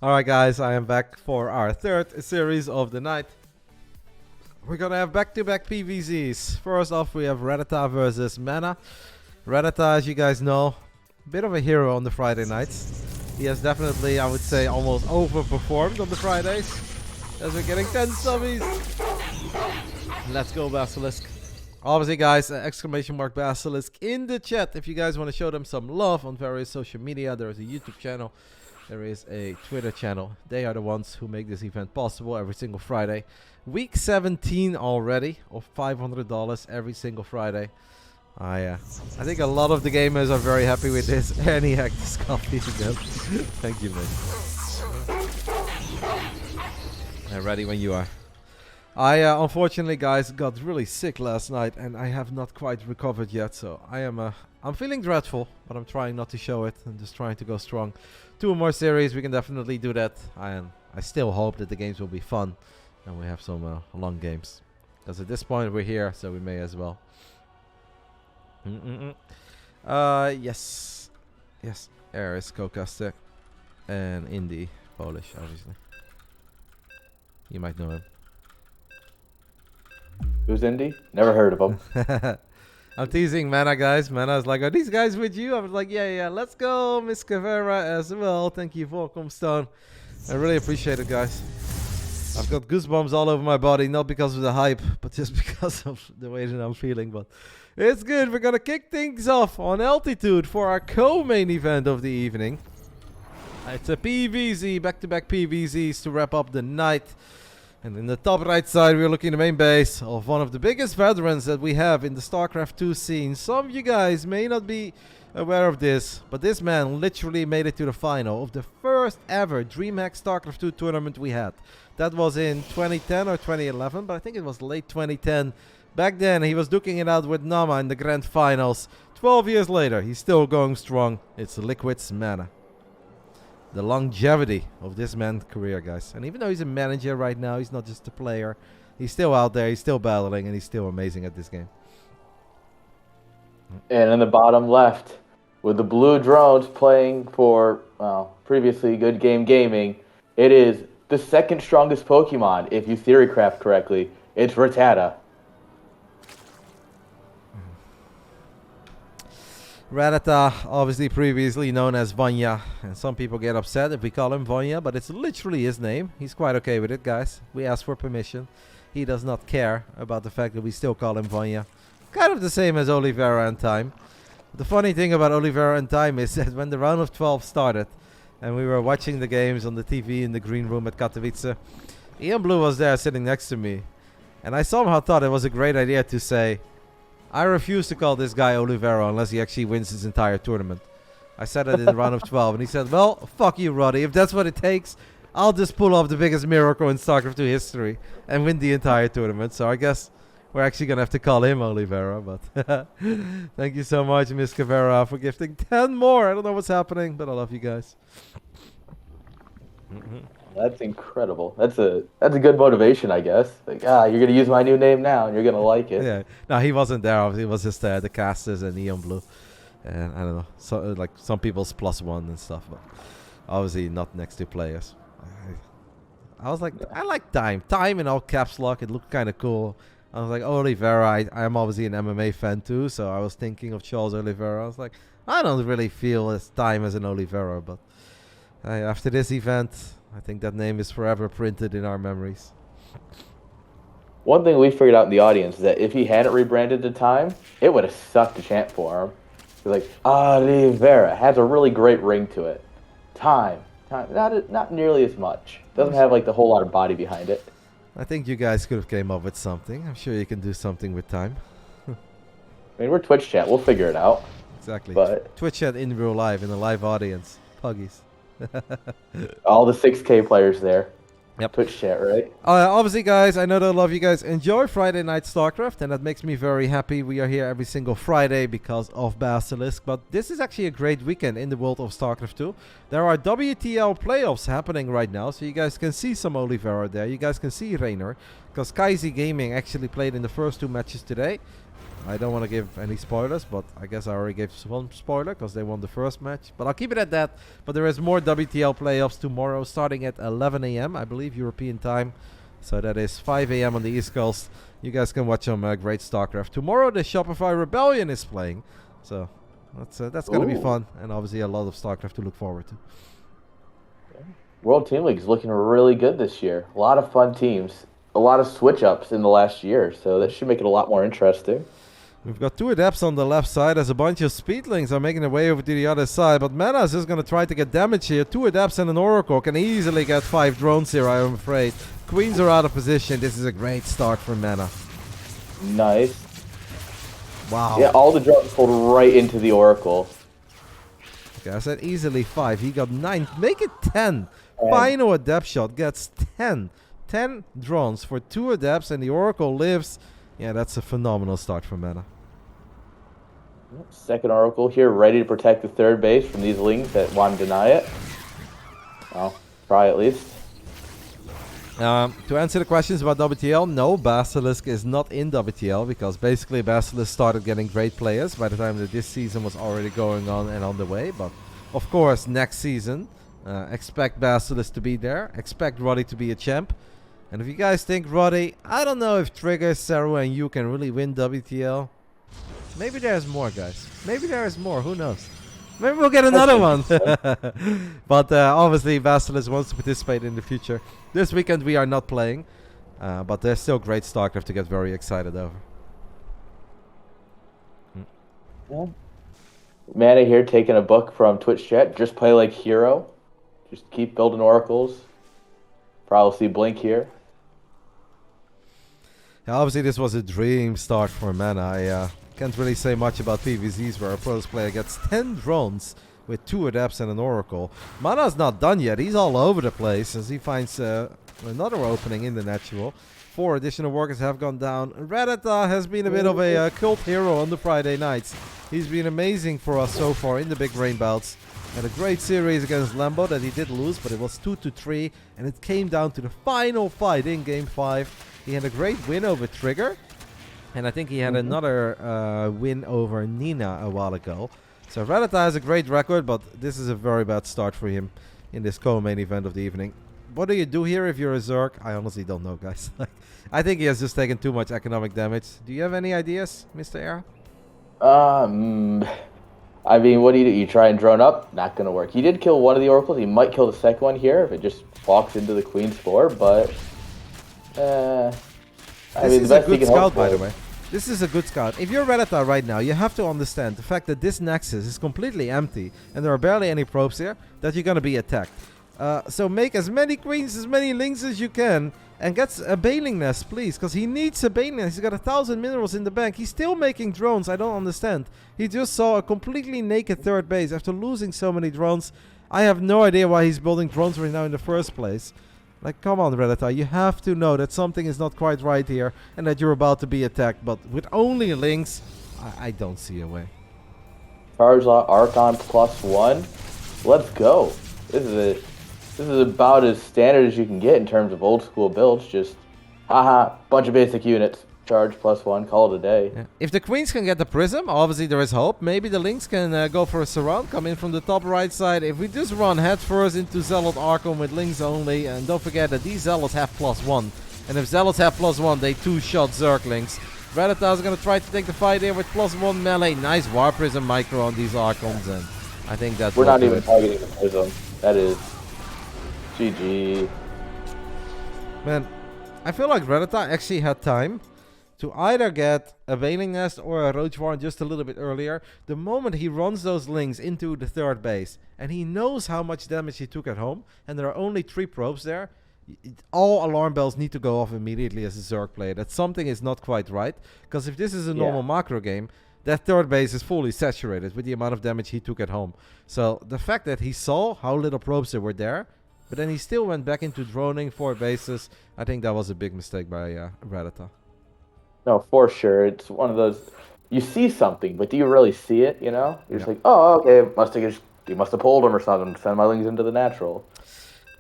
Alright guys, I am back for our third series of the night. We're gonna have back-to-back PVZs. First off, we have Rattata versus MaNa. Rattata, as you guys know, a bit of a hero on the Friday nights. He has definitely, I would say, almost overperformed on the Fridays. As we're getting 10 subbies. Let's go, Basilisk. Obviously, guys, exclamation mark Basilisk in the chat. If you guys want to show them some love on various social media, there is a YouTube channel. There is a Twitter channel. They are the ones who make this event possible every single Friday. Week 17 already of $500 every single Friday. I think a lot of the gamers are very happy with this. Any hack this coffee again. Thank you, man. I'm ready when you are. I unfortunately, guys, got really sick last night, and I have not quite recovered yet. So I'm feeling dreadful, but I'm trying not to show it. I'm just trying to go strong. 2 more series, we can definitely do that. And I still hope that the games will be fun, and we have some long games. Because at this point we're here, so we may as well. Yes. Air is Kokaste. And Indie. Polish, obviously. You might know him. Who's Indy? Never heard of him. I'm teasing MaNa, guys. MaNa is like, are these guys with you? I was like, yeah. Let's go, Miss Cavera as well. Thank you for Stone. I really appreciate it, guys. I've got goosebumps all over my body, not because of the hype, but just because of the way that I'm feeling. But it's good. We're gonna kick things off on altitude for our co-main event of the evening. It's a PVZ, back-to-back PVZs to wrap up the night. And in the top right side, we're looking at the main base of one of the biggest veterans that we have in the StarCraft 2 scene. Some of you guys may not be aware of this, but this man literally made it to the final of the first ever DreamHack StarCraft 2 tournament we had. That was in 2010 or 2011, but I think it was late 2010. Back then, he was duking it out with Nama in the grand finals. 12 years later, he's still going strong. It's Liquid's MaNa. The longevity of this man's career, guys. And even though he's a manager right now, he's not just a player. He's still out there, he's still battling, and he's still amazing at this game. And in the bottom left, with the blue drones playing for, well, previously Good Game Gaming, it is the second strongest Pokemon, if you theorycraft correctly. It's Rattata. Rattata, obviously previously known as Vanya, and some people get upset if we call him Vanya, but it's literally his name. He's quite okay with it, guys. We asked for permission. He does not care about the fact that we still call him Vanya. Kind of the same as Oliveira and Time. The funny thing about Oliveira and Time is that when the round of 12 started, and we were watching the games on the TV in the green room at Katowice, Ian Blue was there sitting next to me, and I somehow thought it was a great idea to say, I refuse to call this guy Oliveira unless he actually wins his entire tournament. I said it in the round of 12, and he said, well, fuck you, Roddy. If that's what it takes, I'll just pull off the biggest miracle in StarCraft 2 history and win the entire tournament. So I guess we're actually going to have to call him Oliveira. But thank you so much, Miss Cavera, for gifting 10 more. I don't know what's happening, but I love you guys. That's incredible. That's a good motivation, I guess. Like, you're gonna use my new name now, and you're gonna like it. Yeah. No, he wasn't there. Obviously, it was just the casters and Neon Blue, and I don't know, so like some people's +1 and stuff, but obviously not next to players. I was like, I like Time in all caps lock. It looked kind of cool. I was like, Oliveira. I'm obviously an MMA fan too, so I was thinking of Charles Oliveira. I was like, I don't really feel as Time as an Oliveira, but after this event, I think that name is forever printed in our memories. One thing we figured out in the audience is that if he hadn't rebranded to Time, it would have sucked to chant for him. He's like, Oliveira has a really great ring to it. Time, not nearly as much. Doesn't have like the whole lot of body behind it. I think you guys could have came up with something. I'm sure you can do something with Time. I mean, we're Twitch chat. We'll figure it out. Exactly. But Twitch chat in real life, in a live audience. Puggies. all the 6K players there. Yep. Twitch chat, right? Obviously, guys, I know that a lot of you guys enjoy Friday Night StarCraft, and that makes me very happy. We are here every single Friday because of Basilisk, but this is actually a great weekend in the world of StarCraft 2. There are WTL playoffs happening right now, so you guys can see some Oliveira there. You guys can see Reynor, because Kaisi Gaming actually played in the first 2 matches today, I don't want to give any spoilers, but I guess I already gave one spoiler because they won the first match. But I'll keep it at that. But there is more WTL playoffs tomorrow starting at 11 a.m. I believe European time. So that is 5 a.m. on the East Coast. You guys can watch some great StarCraft. Tomorrow the Shopify Rebellion is playing. So that's going to be fun. And obviously a lot of StarCraft to look forward to. World Team League is looking really good this year. A lot of fun teams. A lot of switch-ups in the last year. So that should make it a lot more interesting. We've got 2 Adepts on the left side as a bunch of Speedlings are making their way over to the other side. But MaNa is just going to try to get damage here. 2 Adepts and an Oracle can easily get 5 drones here, I'm afraid. Queens are out of position. This is a great start for MaNa. Nice. Wow. Yeah, all the drones pulled right into the Oracle. Okay, I said easily 5. He got 9. Make it 10. Final Adept shot gets 10. 10 drones for 2 Adepts and the Oracle lives. Yeah, that's a phenomenal start for MaNa. Second Oracle here, ready to protect the third base from these lings that want to deny it. Well, try at least. To answer the questions about WTL, no, Basilisk is not in WTL because basically Basilisk started getting great players by the time that this season was already going on and on the way. But of course, next season, expect Basilisk to be there. Expect Roddy to be a champ. And if you guys think Roddy, I don't know if Trigger, Serral, and you can really win WTL. Maybe there's more, guys. Maybe there is more. Who knows? Maybe we'll get another one. But obviously, Basilisk wants to participate in the future. This weekend we are not playing. But there's still great StarCraft to get very excited over. Yeah. MaNa here taking a book from Twitch chat. Just play like Hero. Just keep building oracles. Probably see Blink here. Yeah, obviously, this was a dream start for MaNa. I can't really say much about PvZs where a Protoss player gets 10 drones with 2 Adepts and an Oracle. MaNa's not done yet. He's all over the place as he finds another opening in the natural. 4 additional workers have gone down. Rattata has been a bit of a cult hero on the Friday nights. He's been amazing for us so far in the Big Brain Bouts. Had a great series against Lambo that he did lose, but it was 2-3, and it came down to the final fight in Game 5. He had a great win over Trigger, and I think he had another win over Nina a while ago. So Rattata has a great record, but this is a very bad start for him in this co-main event of the evening. What do you do here if you're a Zerg? I honestly don't know, guys. I think he has just taken too much economic damage. Do you have any ideas, Mr. Air? I mean, what do? You try and drone up? Not going to work. He did kill one of the oracles. He might kill the second one here if it just walks into the Queen's floor, but... I mean, this is a good scout, by the way. This is a good scout. If you're Rattata right now, you have to understand the fact that this Nexus is completely empty and there are barely any probes here, that you're going to be attacked. So make as many Queens, as many Lings as you can, and get a Bailing Nest, please, because he needs a Bailing Nest. He's got 1,000 minerals in the bank. He's still making drones. I don't understand. He just saw a completely naked third base after losing so many drones. I have no idea why he's building drones right now in the first place. Like, come on, Rattata. You have to know that something is not quite right here and that you're about to be attacked. But with only Lings, I don't see a way. Charge Archon +1. Let's go. This is about as standard as you can get in terms of old school builds. Just, bunch of basic units. Charge +1, call it a day. Yeah. If the Queens can get the Prism, obviously there is hope. Maybe the Lynx can go for a surround, come in from the top right side. If we just run head first into Zealot Archon with Lynx only, and don't forget that these Zealots have +1. And if Zealots have +1, they two-shot Zerglings. Rattata is going to try to take the fight here with +1 melee. Nice War Prism micro on these Archons, and I think that's... We're not even targeting the Prism. That is... GG. Man, I feel like Rattata actually had time to either get a Bailing Nest or a Roach Warren just a little bit earlier. The moment he runs those Lings into the third base, and he knows how much damage he took at home, and there are only 3 probes there, all alarm bells need to go off immediately as a Zerg player. That something is not quite right, because if this is a normal macro game, that third base is fully saturated with the amount of damage he took at home. So the fact that he saw how little probes there were there, but then he still went back into droning 4 bases, I think that was a big mistake by Rattata. No, for sure. It's one of those, you see something, but do you really see it, you know? You're just like, oh, okay, he must have pulled him or something to send my Lings into the natural.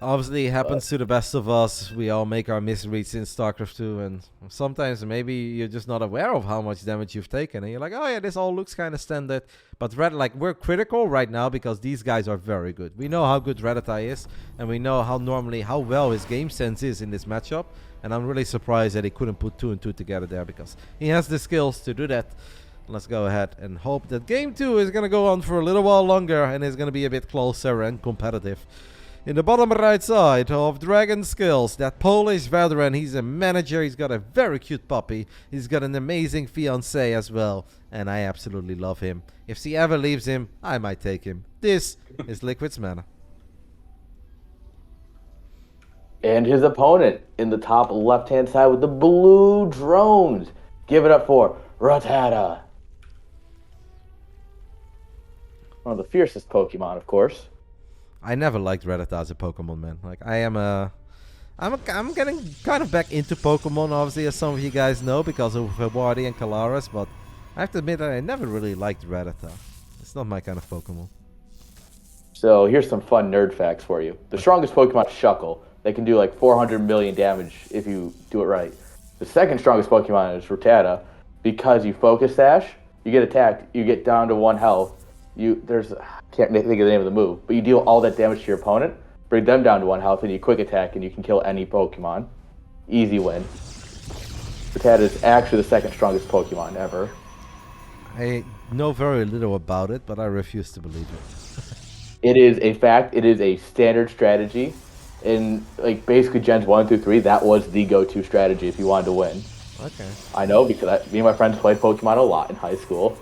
Obviously, it happens to the best of us. We all make our misreads in StarCraft 2, and sometimes maybe you're just not aware of how much damage you've taken, and you're like, oh yeah, this all looks kind of standard. But we're critical right now because these guys are very good. We know how good Rattata is, and we know how well his game sense is in this matchup. And I'm really surprised that he couldn't put 2 and 2 together there, because he has the skills to do that. Let's go ahead and hope that game 2 is going to go on for a little while longer and is going to be a bit closer and competitive. In the bottom right side of Dragon Skills, that Polish veteran, he's a manager, he's got a very cute puppy, he's got an amazing fiancé as well, and I absolutely love him. If she ever leaves him, I might take him. This is Liquid's MaNa. And his opponent in the top left-hand side with the blue drones. Give it up for Rattata. One of the fiercest Pokemon, of course. I never liked Rattata as a Pokemon, man. Like, I'm getting kind of back into Pokemon, obviously, as some of you guys know, because of Hawardi and Kalaris, but I have to admit that I never really liked Rattata. It's not my kind of Pokemon. So here's some fun nerd facts for you. The strongest Pokemon is Shuckle. They can do like 400 million damage if you do it right. The second strongest Pokemon is Rattata. Because you focus sash, you get attacked, you get down to 1 health. I can't think of the name of the move, but you deal all that damage to your opponent, bring them down to 1 health, and you quick attack, and you can kill any Pokemon. Easy win. Rattata is actually the second strongest Pokemon ever. I know very little about it, but I refuse to believe it. It is a fact. It is a standard strategy. In like basically Gens 1 through 3, that was the go-to strategy if you wanted to win. Okay. I know because me and my friends played Pokemon a lot in high school.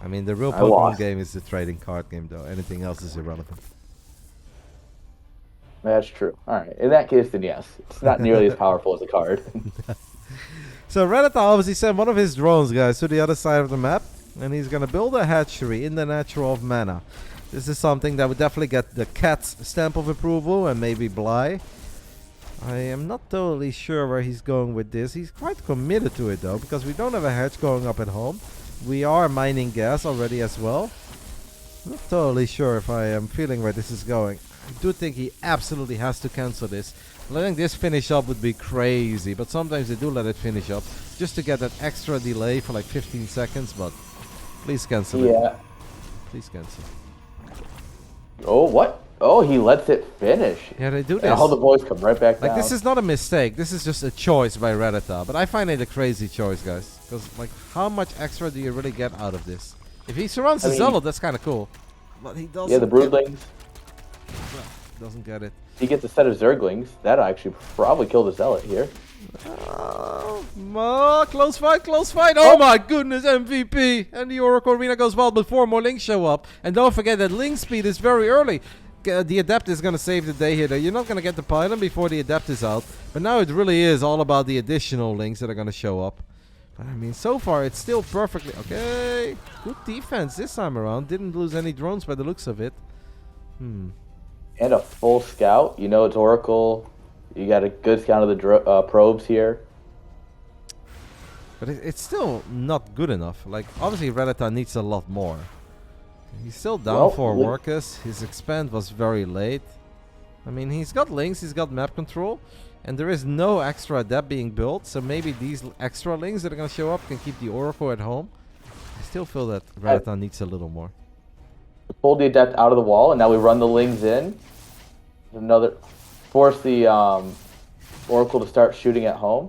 I mean, the real Pokemon game is the trading card game, though. Anything else is irrelevant. That's true. All right. In that case, then yes. It's not nearly as powerful as a card. So Rattata obviously sent one of his drones, guys, to the other side of the map. And he's going to build a hatchery in the natural of MaNa. This is something that would definitely get the cat's stamp of approval and maybe Bly. I am not totally sure where he's going with this. He's quite committed to it, though, because we don't have a hatch going up at home. We are mining gas already as well. Not totally sure if I am feeling where this is going. I do think he absolutely has to cancel this. Letting this finish up would be crazy, but sometimes they do let it finish up just to get that extra delay for like 15 seconds, but please cancel it. Yeah. Please cancel. Oh, what? Oh, he lets it finish. Yeah, they do this. And all the boys come right back down. Like, this is not a mistake. This is just a choice by Rattata. But I find it a crazy choice, guys. Because, like, how much extra do you really get out of this? If he surrounds the Zealot, that's kind of cool. But he doesn't. Yeah, the Broodlings. Doesn't get it. He gets a set of Zerglings. That'll actually probably kill the Zealot here. Close fight, close fight. Oh my goodness, MVP. And the Oracle Arena goes wild before more Lings show up. And don't forget that Link speed is very early. The Adept is going to save the day here, though. You're not going to get the Pylon before the Adept is out. But now it really is all about the additional Lings that are going to show up. But I mean, so far it's still perfectly... Okay, good defense this time around. Didn't lose any drones by the looks of it. And a full scout. You know it's Oracle. You got a good scout of the probes here. But it's still not good enough. Like, obviously Rattata needs a lot more. He's still down for Workus. His expand was very late. I mean, he's got links, he's got map control, and there is no extra adept being built, so maybe these extra links that are going to show up can keep the Oracle at home. I still feel that Rattata needs a little more. Pull the adept out of the wall, and now we run the lings in. Force the Oracle to start shooting at home.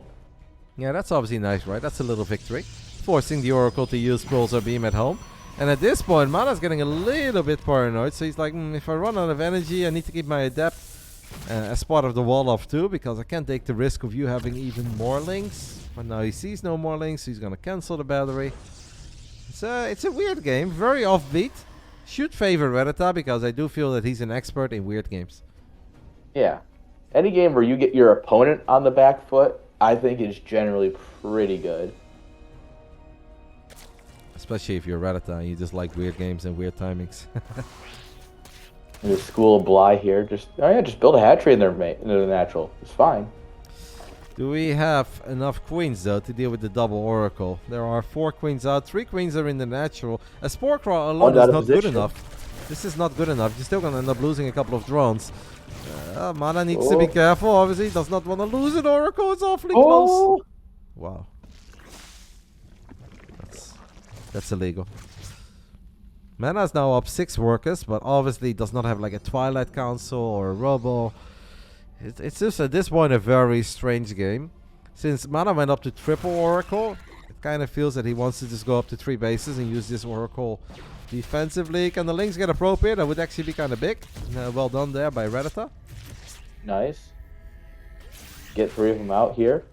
Yeah, that's obviously nice, right? That's a little victory. Forcing the Oracle to use Pulsar Beam at home. And at this point, MaNa's getting a little bit paranoid. So he's like, if I run out of energy, I need to keep my Adept as part of the wall off too. Because I can't take the risk of you having even more links. But now he sees no more links, so he's going to cancel the battery. It's a weird game. Very offbeat. Should favor Rattata because I do feel that he's an expert in weird games. Yeah. Any game where you get your opponent on the back foot, I think is generally pretty good. Especially if you're Rattata and you just like weird games and weird timings. The School of Bly here. Just build a hatchery in their natural. It's fine. Do we have enough queens, though, to deal with the double Oracle? There are 4 queens out. 3 queens are in the natural. A Spore Crawl alone is not good enough. This is not good enough. You're still gonna end up losing a couple of drones. MaNa needs to be careful. Obviously, does not want to lose an Oracle. It's awfully close. Wow. That's illegal. MaNa's now up 6 workers, but obviously does not have like a Twilight Council or a Robo. It's just at this point a very strange game. Since MaNa went up to triple Oracle, it kind of feels that he wants to just go up to 3 bases and use this Oracle defensively. Can the links get appropriate? That would actually be kind of big. Well done there by Rattata. Nice. Get 3 of them out here.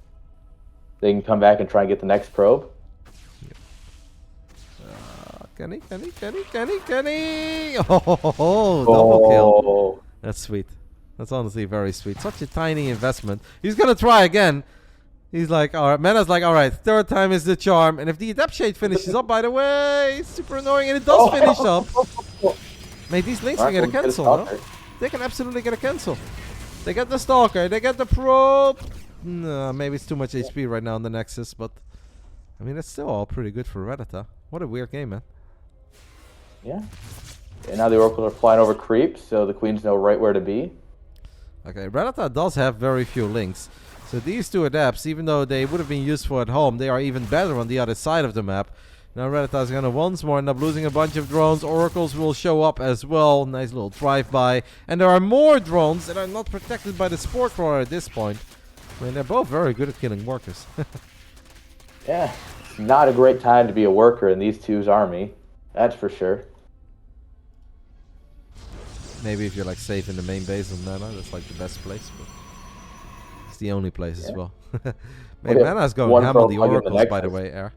They can come back and try and get the next probe. Can he? Oh, double kill. That's sweet. That's honestly very sweet. Such a tiny investment. He's gonna try again. He's like, alright, MaNa's like, alright, 3rd time is the charm. And if the Adept Shade finishes up, by the way, it's super annoying, and it does finish up. Mate, these links can get a cancel, no? They can absolutely get a cancel. They get the Stalker, they get the Probe. No, maybe it's too much HP right now on the Nexus, but I mean, it's still all pretty good for Rattata. What a weird game, man. Yeah. And now the Oracles are flying over creeps, so the Queens know right where to be. Okay, Rattata does have very few links. So these 2 Adepts, even though they would have been useful at home, they are even better on the other side of the map. Now Rattata is going to once more end up losing a bunch of drones. Oracles will show up as well. Nice little drive-by. And there are more drones that are not protected by the Spore Crawler at this point. I mean, they're both very good at killing workers. Yeah, it's not a great time to be a worker in these two's army. That's for sure. Maybe if you're like safe in the main base of MaNa, that's like the best place. But it's the only place as well. Man, MaNa's going ham on the Oracles, by the way, Air.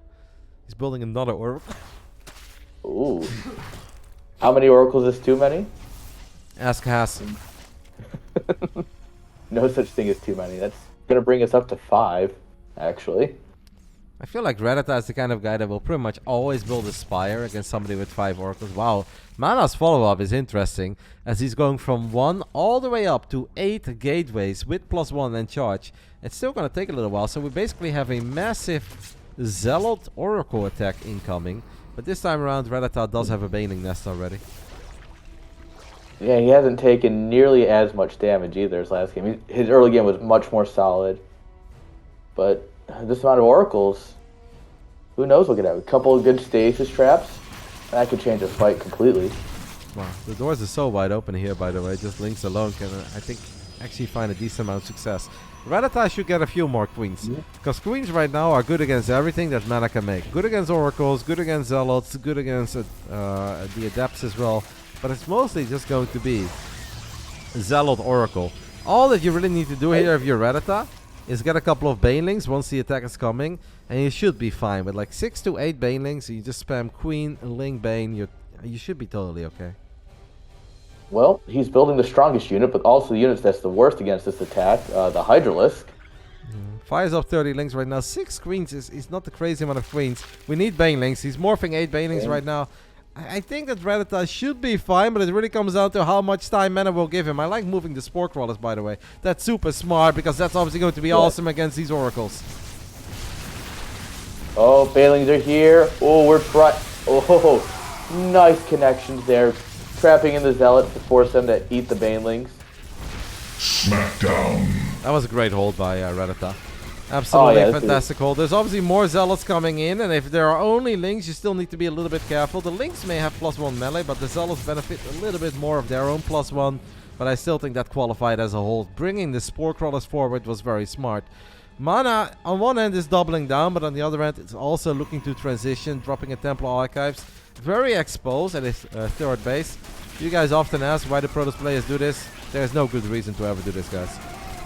He's building another Oracle. Ooh. How many Oracles is too many? Ask Haas. No such thing as too many. That's going to bring us up to 5, actually. I feel like Rattata is the kind of guy that will pretty much always build a Spire against somebody with 5 Oracles. Wow. MaNa's follow-up is interesting, as he's going from 1 all the way up to 8 gateways with +1 and charge. It's still going to take a little while, so we basically have a massive Zealot Oracle attack incoming. But this time around, Rattata does have a Baning Nest already. Yeah, he hasn't taken nearly as much damage either as last game. His early game was much more solid. But this amount of Oracles, who knows what could happen. A couple of good stasis traps, that could change the fight completely. Wow, the doors are so wide open here, by the way. Just links alone can, I think, actually find a decent amount of success. Rattata should get a few more Queens. Because Queens right now are good against everything that MaNa can make. Good against Oracles, good against Zealots, good against the Adepts as well. But it's mostly just going to be Zealot Oracle. All that you really need to do here if you're Rattata is get a couple of Banelings once the attack is coming, and you should be fine. With like 6 to 8 Banelings, you just spam Queen and Ling Bane, you should be totally okay. Well, he's building the strongest unit, but also the units that's the worst against this attack, the Hydralisk. Fires up 30 Lings right now. 6 Queens is not the crazy amount of Queens. We need Banelings. He's morphing 8 Banelings right now. I think that Rattata should be fine, but it really comes down to how much time MaNa will give him. I like moving the Spore Crawlers, by the way. That's super smart, because that's obviously going to be awesome against these Oracles. Oh, Banelings are here. Oh, we're trying. Oh, nice connections there. Trapping in the Zealots to force them to eat the Banelings. Smackdown. That was a great hold by Rattata. Absolutely fantastic hold. There's obviously more Zealots coming in, and if there are only Lings, you still need to be a little bit careful. The Lings may have +1 melee, but the Zealots benefit a little bit more of their own +1. But I still think that qualified as a hold. Bringing the Spore Crawlers forward was very smart. MaNa, on one end, is doubling down, but on the other end, it's also looking to transition, dropping a Templar Archives. Very exposed at his 3rd base. You guys often ask why the Protoss players do this. There's no good reason to ever do this, guys.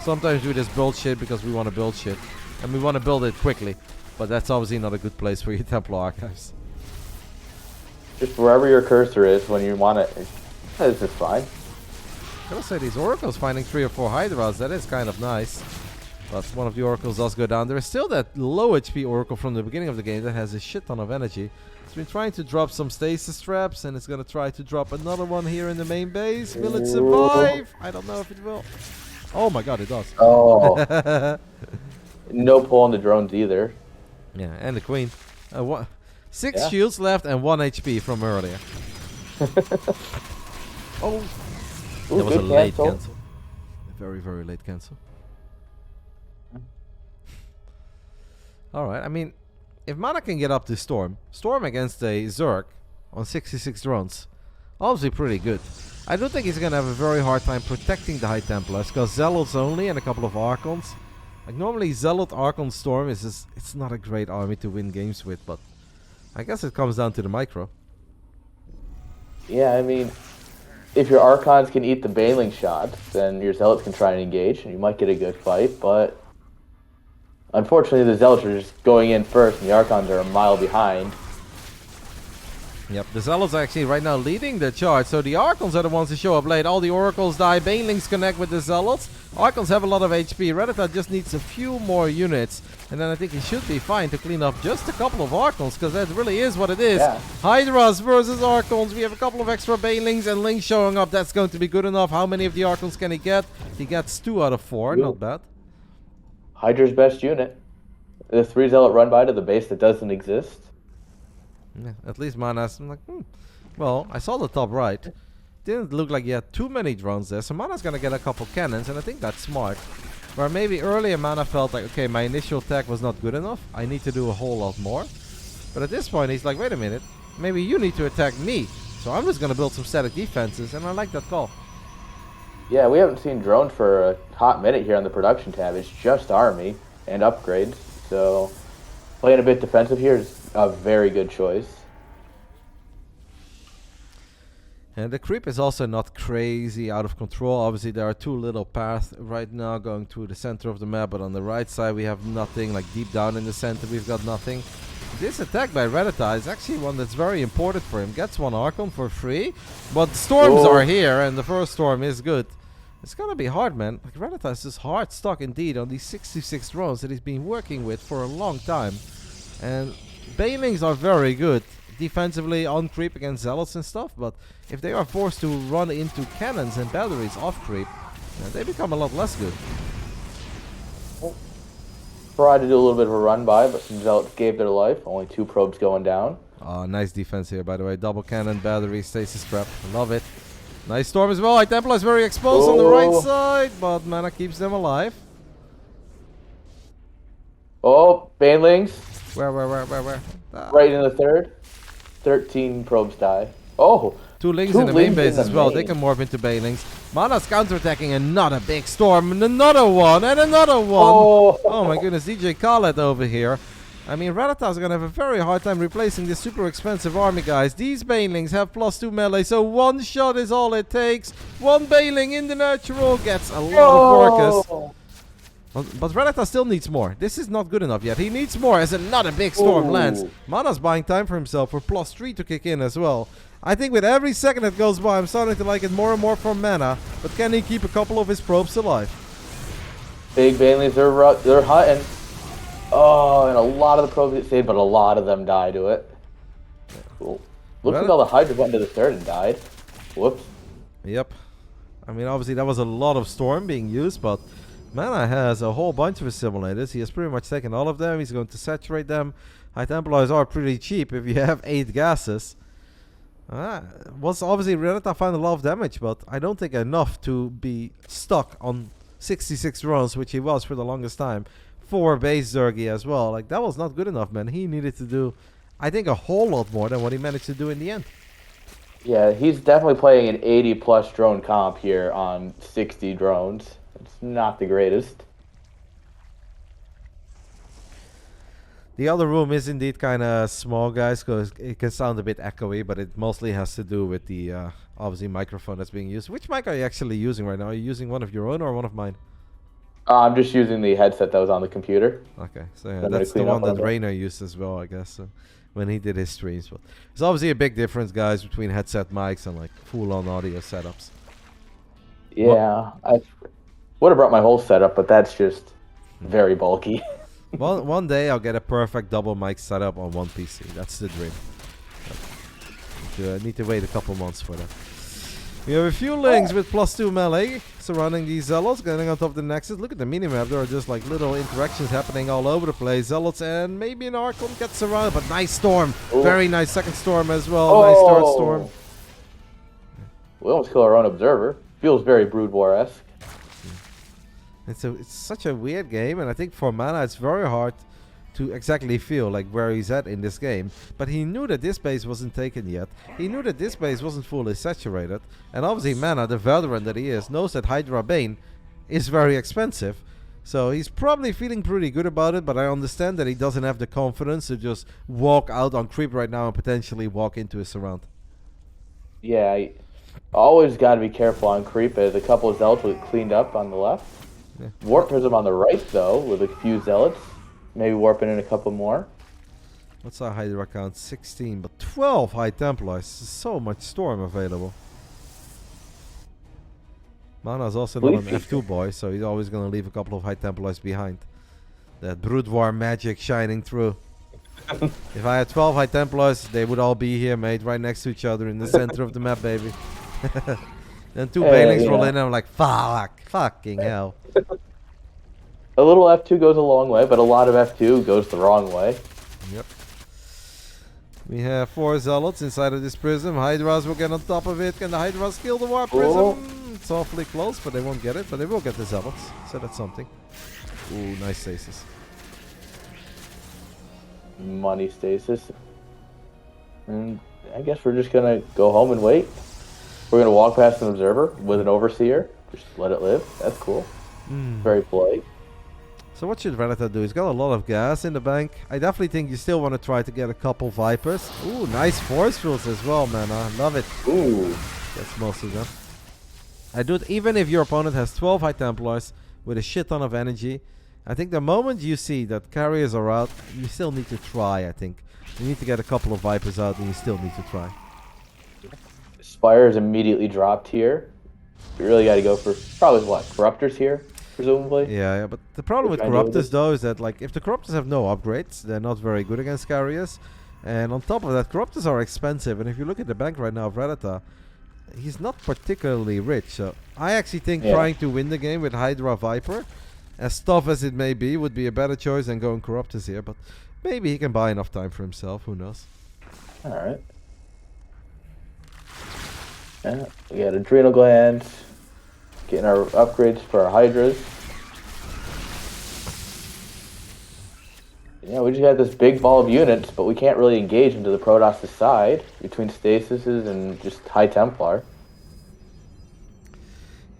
Sometimes we just build shit because we want to build shit. And we want to build it quickly. But that's obviously not a good place for your Templar Archives. Just wherever your cursor is when you want it. This is fine. I gotta say, these Oracles finding 3 or 4 Hydras, that is kind of nice. But one of the Oracles does go down. There is still that low HP Oracle from the beginning of the game that has a shit ton of energy. It's been trying to drop some stasis traps, and it's going to try to drop another one here in the main base. Will it survive? I don't know if it will. Oh my god, it does. Oh. No pull on the drones either. Yeah, and the Queen. 6 shields left and 1 HP from earlier. Oh, That was a good late cancel. cancel. A very, very late cancel. Alright, I mean, if MaNa can get up to Storm against a Zerg on 66 drones, obviously pretty good. I don't think he's gonna have a very hard time protecting the High Templars, because Zealots only and a couple of Archons. Like normally Zealot Archon Storm is just, it's not a great army to win games with, but I guess it comes down to the micro. Yeah, I mean, if your Archons can eat the Baneling shots, then your Zealots can try and engage, and you might get a good fight, but unfortunately the Zealots are just going in first, and the Archons are a mile behind. Yep, the Zealots are actually right now leading the charge, so the Archons are the ones who show up late. All the Oracles die, Banelings connect with the Zealots. Archons have a lot of HP, Rattata just needs a few more units, and then I think he should be fine to clean up just a couple of Archons, because that really is what it is. Yeah. Hydras versus Archons, we have a couple of extra Banelings and Lings showing up, that's going to be good enough. How many of the Archons can he get? He gets 2 out of 4, not bad. Hydra's best unit. The 3 Zealot run by to the base that doesn't exist. Yeah, at least MaNa's like, well, I saw the top right. Didn't look like he had too many drones there, so MaNa's gonna get a couple cannons, and I think that's smart. Where maybe earlier MaNa felt like, okay, my initial attack was not good enough, I need to do a whole lot more. But at this point he's like, wait a minute, maybe you need to attack me. So I'm just gonna build some static defenses, and I like that call. Yeah, we haven't seen drones for a hot minute here on the production tab. It's just army and upgrades, so playing a bit defensive here is a very good choice. And the creep is also not crazy out of control. Obviously there are 2 little paths right now going through the center of the map, but on the right side we have nothing. Like deep down in the center we've got nothing. This attack by Rattata is actually one that's very important for him. Gets 1 Archon for free, but storms are here, and the first storm is good. It's gonna be hard, man. Like Rattata is just hard stuck indeed on these 66 drones that he's been working with for a long time. And Banelings are very good defensively on creep against Zealots and stuff, but if they are forced to run into cannons and batteries off creep, they become a lot less good. Tried to do a little bit of a run by, but some Zealots gave their life. Only 2 probes going down. Nice defense here, by the way. Double cannon, battery, stasis trap. Love it. Nice storm as well. High Templar is very exposed on the right side, but MaNa keeps them alive. Oh, Banelings. Where? Right in the third. 13 probes die. Oh, 2 Lings in the main base as well. They can morph into Banelings. MaNa's counterattacking another big storm, and another one, and another one. Oh my goodness, DJ Scarlett over here. I mean, Rattata's gonna have a very hard time replacing this super expensive army, guys. These Banelings have +2 melee, so 1 shot is all it takes. 1 Baneling in the natural gets a lot of Orcus. But Rattata still needs more. This is not good enough yet. He needs more as another big storm lands. MaNa's buying time for himself for +3 to kick in as well. I think with every second that goes by, I'm starting to like it more and more from MaNa. But can he keep a couple of his probes alive? Big Banelings, they're hunting. Oh, and a lot of the probes get saved, but a lot of them die to it. Cool. Looks like all the Hydra went into the third and died. Whoops. Yep. I mean, obviously that was a lot of storm being used, but MaNa has a whole bunch of simulators. He has pretty much taken all of them. He's going to saturate them. High Templars are pretty cheap if you have 8 gases. Was obviously Rattata found a lot of damage, but I don't think enough to be stuck on 66 runs, which he was for the longest time. 4 base Zergy as well. Like, that was not good enough, man. He needed to do, I think, a whole lot more than what he managed to do in the end. Yeah, he's definitely playing an 80+ drone comp here on 60 drones. It's not the greatest. The other room is indeed kind of small, guys, because it can sound a bit echoey, but it mostly has to do with the, obviously, microphone that's being used. Which mic are you actually using right now? Are you using one of your own or one of mine? I'm just using the headset that was on the computer. Okay, so yeah, that's the one that Reynor used as well, I guess, when he did his streams. But there's obviously a big difference, guys, between headset mics and, like, full-on audio setups. Yeah, I would have brought my whole setup, but that's just very bulky. One day I'll get a perfect double mic setup on one PC. That's the dream. I need to wait a couple months for that. We have a few Lings with +2 melee surrounding these Zealots, getting on top of the Nexus. Look at the minimap. There are just like little interactions happening all over the place. Zealots and maybe an Archon gets surrounded, but nice storm. Very nice second storm as well. Nice third storm. We almost kill our own observer. Feels very Brood War-esque. It's such a weird game, and I think for MaNa it's very hard to exactly feel like where he's at in this game. But he knew that this base wasn't taken yet. He knew that this base wasn't fully saturated. And obviously MaNa, the veteran that he is, knows that Hydra Bane is very expensive. So he's probably feeling pretty good about it, but I understand that he doesn't have the confidence to just walk out on creep right now and potentially walk into his surround. Yeah, I always got to be careful on creep, as a couple of zealots will get cleaned up on the left. Yeah. Warp Prism on the right, though, with a few zealots. Maybe warping in a couple more. What's our Hydra count? 16, but 12 High Templars. So much Storm available. MaNa's also not an F2 boy, so he's always going to leave a couple of High Templars behind. That Brood War magic shining through. If I had 12 High Templars, they would all be here, mate, right next to each other in the center of the map, baby. Then two Banelings roll in, and I'm like, fucking hell. A little F2 goes a long way, but a lot of F2 goes the wrong way. Yep. We have 4 Zealots inside of this prism. Hydras will get on top of it. Can the Hydras kill the War Prism? Oh. It's awfully close, but they won't get it. But they will get the Zealots, so that's something. Ooh, nice stasis. Money stasis. And I guess we're just going to go home and wait. We're going to walk past an observer with an overseer. Just let it live. That's cool. Very polite. So what should Rattata do? He's got a lot of gas in the bank. I definitely think you still want to try to get a couple Vipers. Ooh, nice force fields as well, man. I love it. Ooh. That's most of them. I do it even if your opponent has 12 High Templars with a shit ton of energy. I think the moment you see that carriers are out, you still need to try, I think. You need to get a couple of Vipers out and you still need to try. Spire is immediately dropped here. You really got to go for probably what? Corruptors here, presumably? Yeah, but the problem with Corruptors though is that like if the Corruptors have no upgrades, they're not very good against carriers. And on top of that, Corruptors are expensive. And if you look at the bank right now of Rattata, he's not particularly rich. So I actually think trying to win the game with Hydra Viper, as tough as it may be, would be a better choice than going Corruptors here. But maybe he can buy enough time for himself. Who knows? Alright. Yeah, we got adrenal glands. Getting our upgrades for our Hydras. Yeah, we just got this big ball of units, but we can't really engage into the Protoss' side between stasises and just High Templar.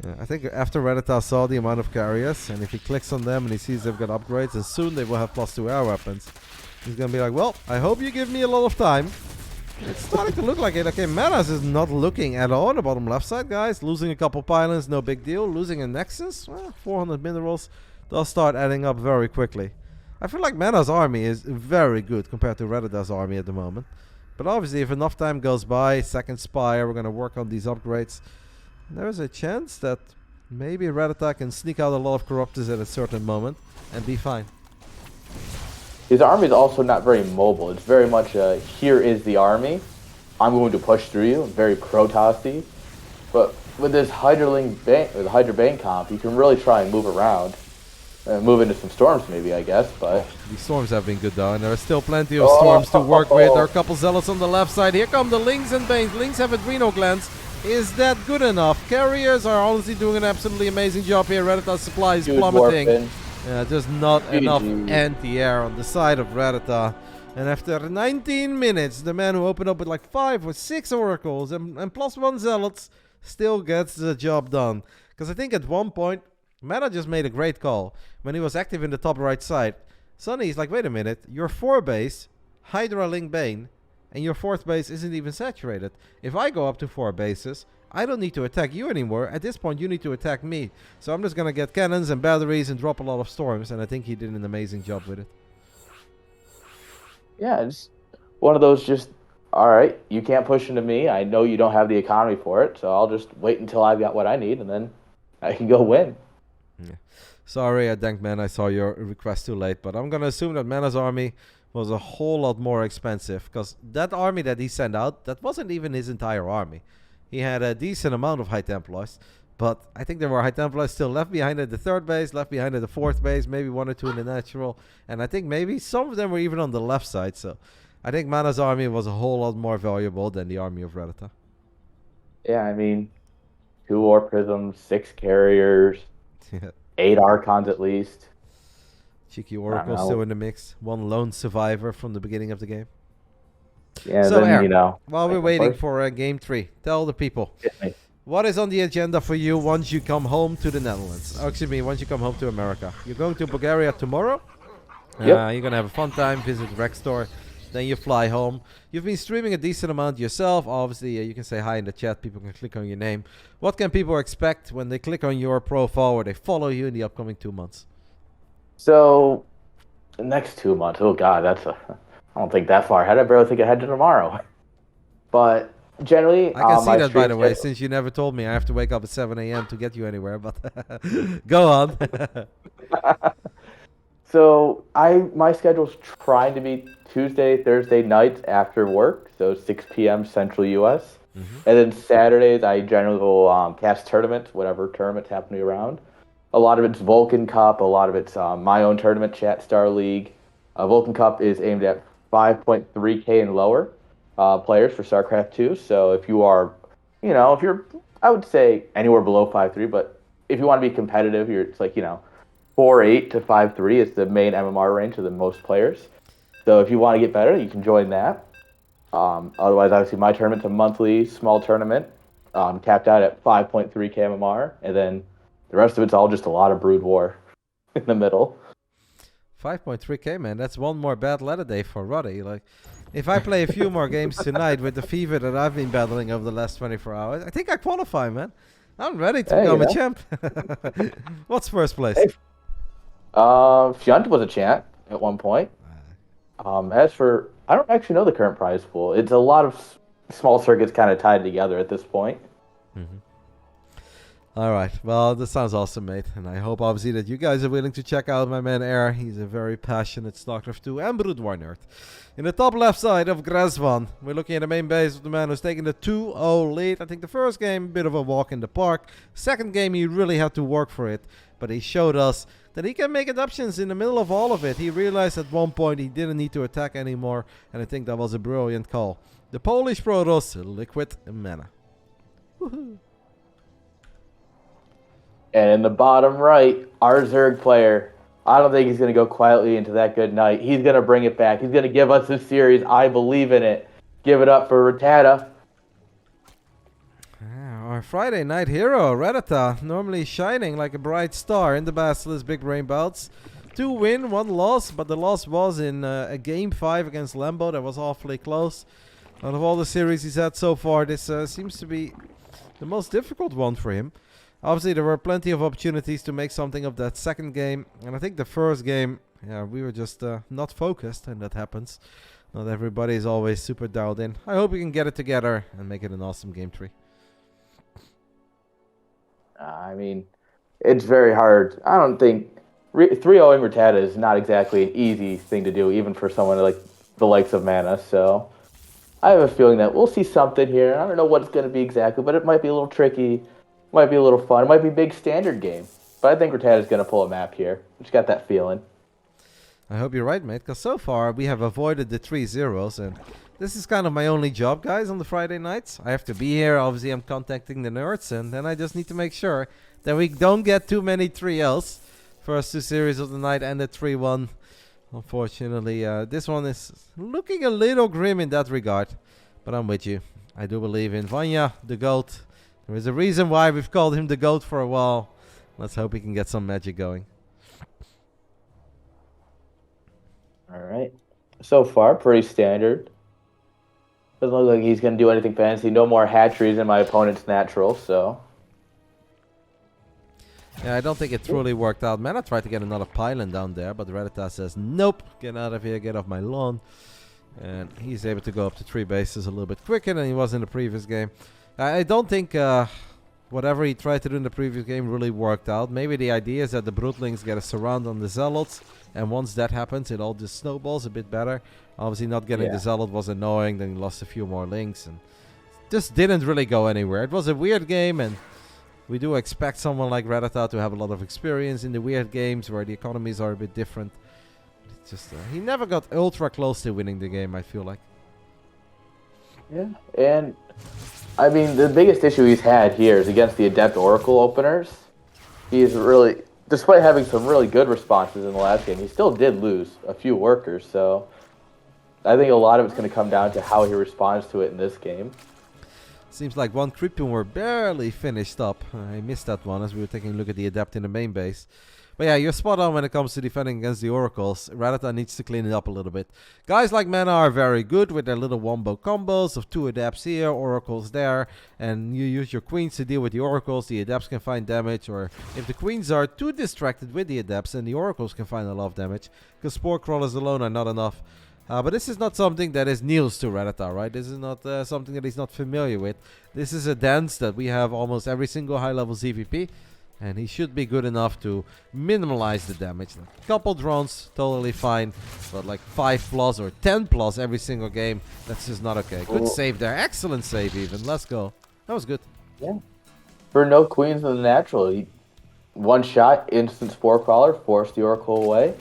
Yeah, I think after Rattata saw the amount of carriers, and if he clicks on them and he sees they've got upgrades, and soon they will have +2 air weapons, he's gonna be like, well, I hope you give me a lot of time. It's starting to look like it. Okay, MaNa's is not looking at all on the bottom left side, guys. Losing a couple pylons, no big deal. Losing a Nexus, well, 400 minerals, they'll start adding up very quickly. I feel like MaNa's army is very good compared to Rattata's army at the moment. But obviously, if enough time goes by, second Spire, we're going to work on these upgrades. There's a chance that maybe Rattata can sneak out a lot of Corruptors at a certain moment and be fine. His army is also not very mobile. It's very much here is the army. I'm going to push through you. Very Protoss-y. But with this Hydra Bane comp, you can really try and move around. Move into some storms maybe, I guess, but... These storms have been good though, and there are still plenty of storms to work with. There are a couple zealots on the left side. Here come the Lings and Banes. Lings have adrenal glands. Is that good enough? Carriers are honestly doing an absolutely amazing job here. Rattata's supply is plummeting. Yeah, just not enough anti-air on the side of Rattata. And after 19 minutes, the man who opened up with like 5 or 6 oracles and +1 zealots still gets the job done. Because I think at one point, MaNa just made a great call when he was active in the top right side. Suddenly he's like, wait a minute, your 4 base, Hydra Ling Bane, and your 4th base isn't even saturated. If I go up to 4 bases, I don't need to attack you anymore. At this point, you need to attack me. So I'm just going to get cannons and batteries and drop a lot of storms. And I think he did an amazing job with it. Yeah, it's one of those just, all right, you can't push into me. I know you don't have the economy for it. So I'll just wait until I've got what I need. And then I can go win. Yeah. Sorry, I thanked MaNa. I saw your request too late. But I'm going to assume that MaNa's army was a whole lot more expensive. Because that army that he sent out, that wasn't even his entire army. He had a decent amount of High Templars, but I think there were High Templars still left behind at the 3rd base, left behind at the 4th base, maybe 1 or 2 in the natural, and I think maybe some of them were even on the left side, so I think MaNa's army was a whole lot more valuable than the army of Rattata. Yeah, I mean, 2 War Prisms, 6 Carriers, Yeah. 8 Archons at least. Cheeky I don't Oracle still know. in the mix. One lone survivor from the beginning of the game. Yeah, So, then, Air, while we're like, of waiting course, for Game 3, tell the people, hit me. what is on the agenda for you once you come home to the Netherlands? Oh, excuse me, once you come home to America. You're going to Bulgaria tomorrow. Yep. You're going to have a fun time, visit the rec store. Then you fly home. You've been streaming a decent amount yourself. Obviously, you can say hi in the chat. People can click on your name. What can people expect when they click on your profile or they follow you in the upcoming 2 months? So, the next 2 months, oh God, I don't think that far ahead. I barely think ahead to tomorrow. But generally, I can see my that, by stream the way, schedule. since you never told me I have to wake up at 7 a.m. to get you anywhere. But go on. So my schedule's trying to be Tuesday, Thursday nights after work, so 6 p.m. Central U.S. Hmm. And then Saturdays, I generally will cast tournaments, whatever tournaments happening around. A lot of it's Vulcan Cup, a lot of it's my own tournament, Chat Star League. Vulcan Cup is aimed at 5.3K and lower players for StarCraft 2. So if you are, if you're, I would say anywhere below 5.3, but if you want to be competitive, it's like, 4.8 to 5.3 is the main MMR range of the most players. So if you want to get better, you can join that. Otherwise, obviously, my tournament's a monthly small tournament, capped out at 5.3 KMMR, and then the rest of it's all just a lot of Brood War in the middle. 5.3K, man. That's one more bad letter day for Roddy. Like, if I play a few more games tonight with the fever that I've been battling over the last 24 hours, I think I qualify, man. I'm ready to Hey, become a champ. What's first place? Hey, Fjunt was a champ at one point. As for, I don't actually know the current prize pool. It's a lot of small circuits kind of tied together at this point. Mm-hmm. All right. Well, this sounds awesome, mate. And I hope, obviously, that you guys are willing to check out my man Air. He's a very passionate StarCraft 2 and Brood War nerd. In the top left side of Grazvan, we're looking at the main base of the man who's taking the 2-0 lead. I think the first game, a bit of a walk in the park. Second game, he really had to work for it. But he showed us that he can make adaptations in the middle of all of it. He realized at one point he didn't need to attack anymore. And I think that was a brilliant call. The Polish Protoss, Liquid MaNa. Woohoo. And in the bottom right, our Zerg player. I don't think he's going to go quietly into that good night. He's going to bring it back. He's going to give us this series. I believe in it. Give it up for Rattata. Our Friday night hero, Rattata, normally shining like a bright star in the BASILISK Big Brain Bouts. 2 win, 1 loss, but the loss was in a Game 5 against Lambo. That was awfully close. Out of all the series he's had so far, this seems to be the most difficult one for him. Obviously, there were plenty of opportunities to make something of that second game. And I think the first game, yeah, we were just not focused, and that happens. Not everybody is always super dialed in. I hope we can get it together and make it an awesome Game 3. I mean, it's very hard. I don't think 3-0ing Rattata is not exactly an easy thing to do, even for someone like the likes of MaNa. So I have a feeling that we'll see something here. I don't know what it's going to be exactly, but it might be a little tricky. Might be a little fun. It might be a big standard game. But I think Rattata's going to pull a map here. Just got that feeling. I hope you're right, mate, because so far we have avoided the 3-0s, and this is kind of my only job, guys, on the Friday nights. I have to be here. Obviously, I'm contacting the nerds, and then I just need to make sure that we don't get too many 3-Ls. First 2 series of the night ended 3-1. Unfortunately, this one is looking a little grim in that regard, but I'm with you. I do believe in Vanya, the GOAT. There is a reason why we've called him the GOAT for a while. Let's hope he can get some magic going. All right. So far, pretty standard. Doesn't look like he's going to do anything fancy. No more hatcheries in my opponent's natural, so. Yeah, I don't think it truly worked out. MaNa tried to get another pylon down there, but Rattata says, nope, get out of here, get off my lawn. And he's able to go up to 3 bases a little bit quicker than he was in the previous game. I don't think whatever he tried to do in the previous game really worked out. Maybe the idea is that the Broodlings get a surround on the Zealots, and once that happens, it all just snowballs a bit better. Obviously, not getting the Zealot was annoying, then he lost a few more links, and just didn't really go anywhere. It was a weird game, and we do expect someone like Rattata to have a lot of experience in the weird games where the economies are a bit different. It's just he never got ultra close to winning the game, I feel like. Yeah, and I mean, the biggest issue he's had here is against the Adept Oracle openers. He's really, despite having some really good responses in the last game, he still did lose a few workers. So I think a lot of it's going to come down to how he responds to it in this game. Seems like one creep tumor barely finished up. I missed that one as we were taking a look at the Adept in the main base. But yeah, you're spot on when it comes to defending against the Oracles. Rattata needs to clean it up a little bit. Guys like MaNa are very good with their little wombo combos of 2 Adepts here, Oracles there. And you use your Queens to deal with the Oracles. The Adepts can find damage. Or if the Queens are too distracted with the Adepts, then the Oracles can find a lot of damage. Because Spore Crawlers alone are not enough. But this is not something that is news to Rattata, right? This is not something that he's not familiar with. This is a dance that we have almost every single high-level ZVP. And he should be good enough to minimize the damage. Like a couple drones, totally fine. But like 5 plus or 10 plus every single game, that's just not okay. Good save there. Excellent save even. Let's go. That was good. Yeah. For no Queens in the natural, he, one shot, instant Spore Crawler, forced the Oracle away.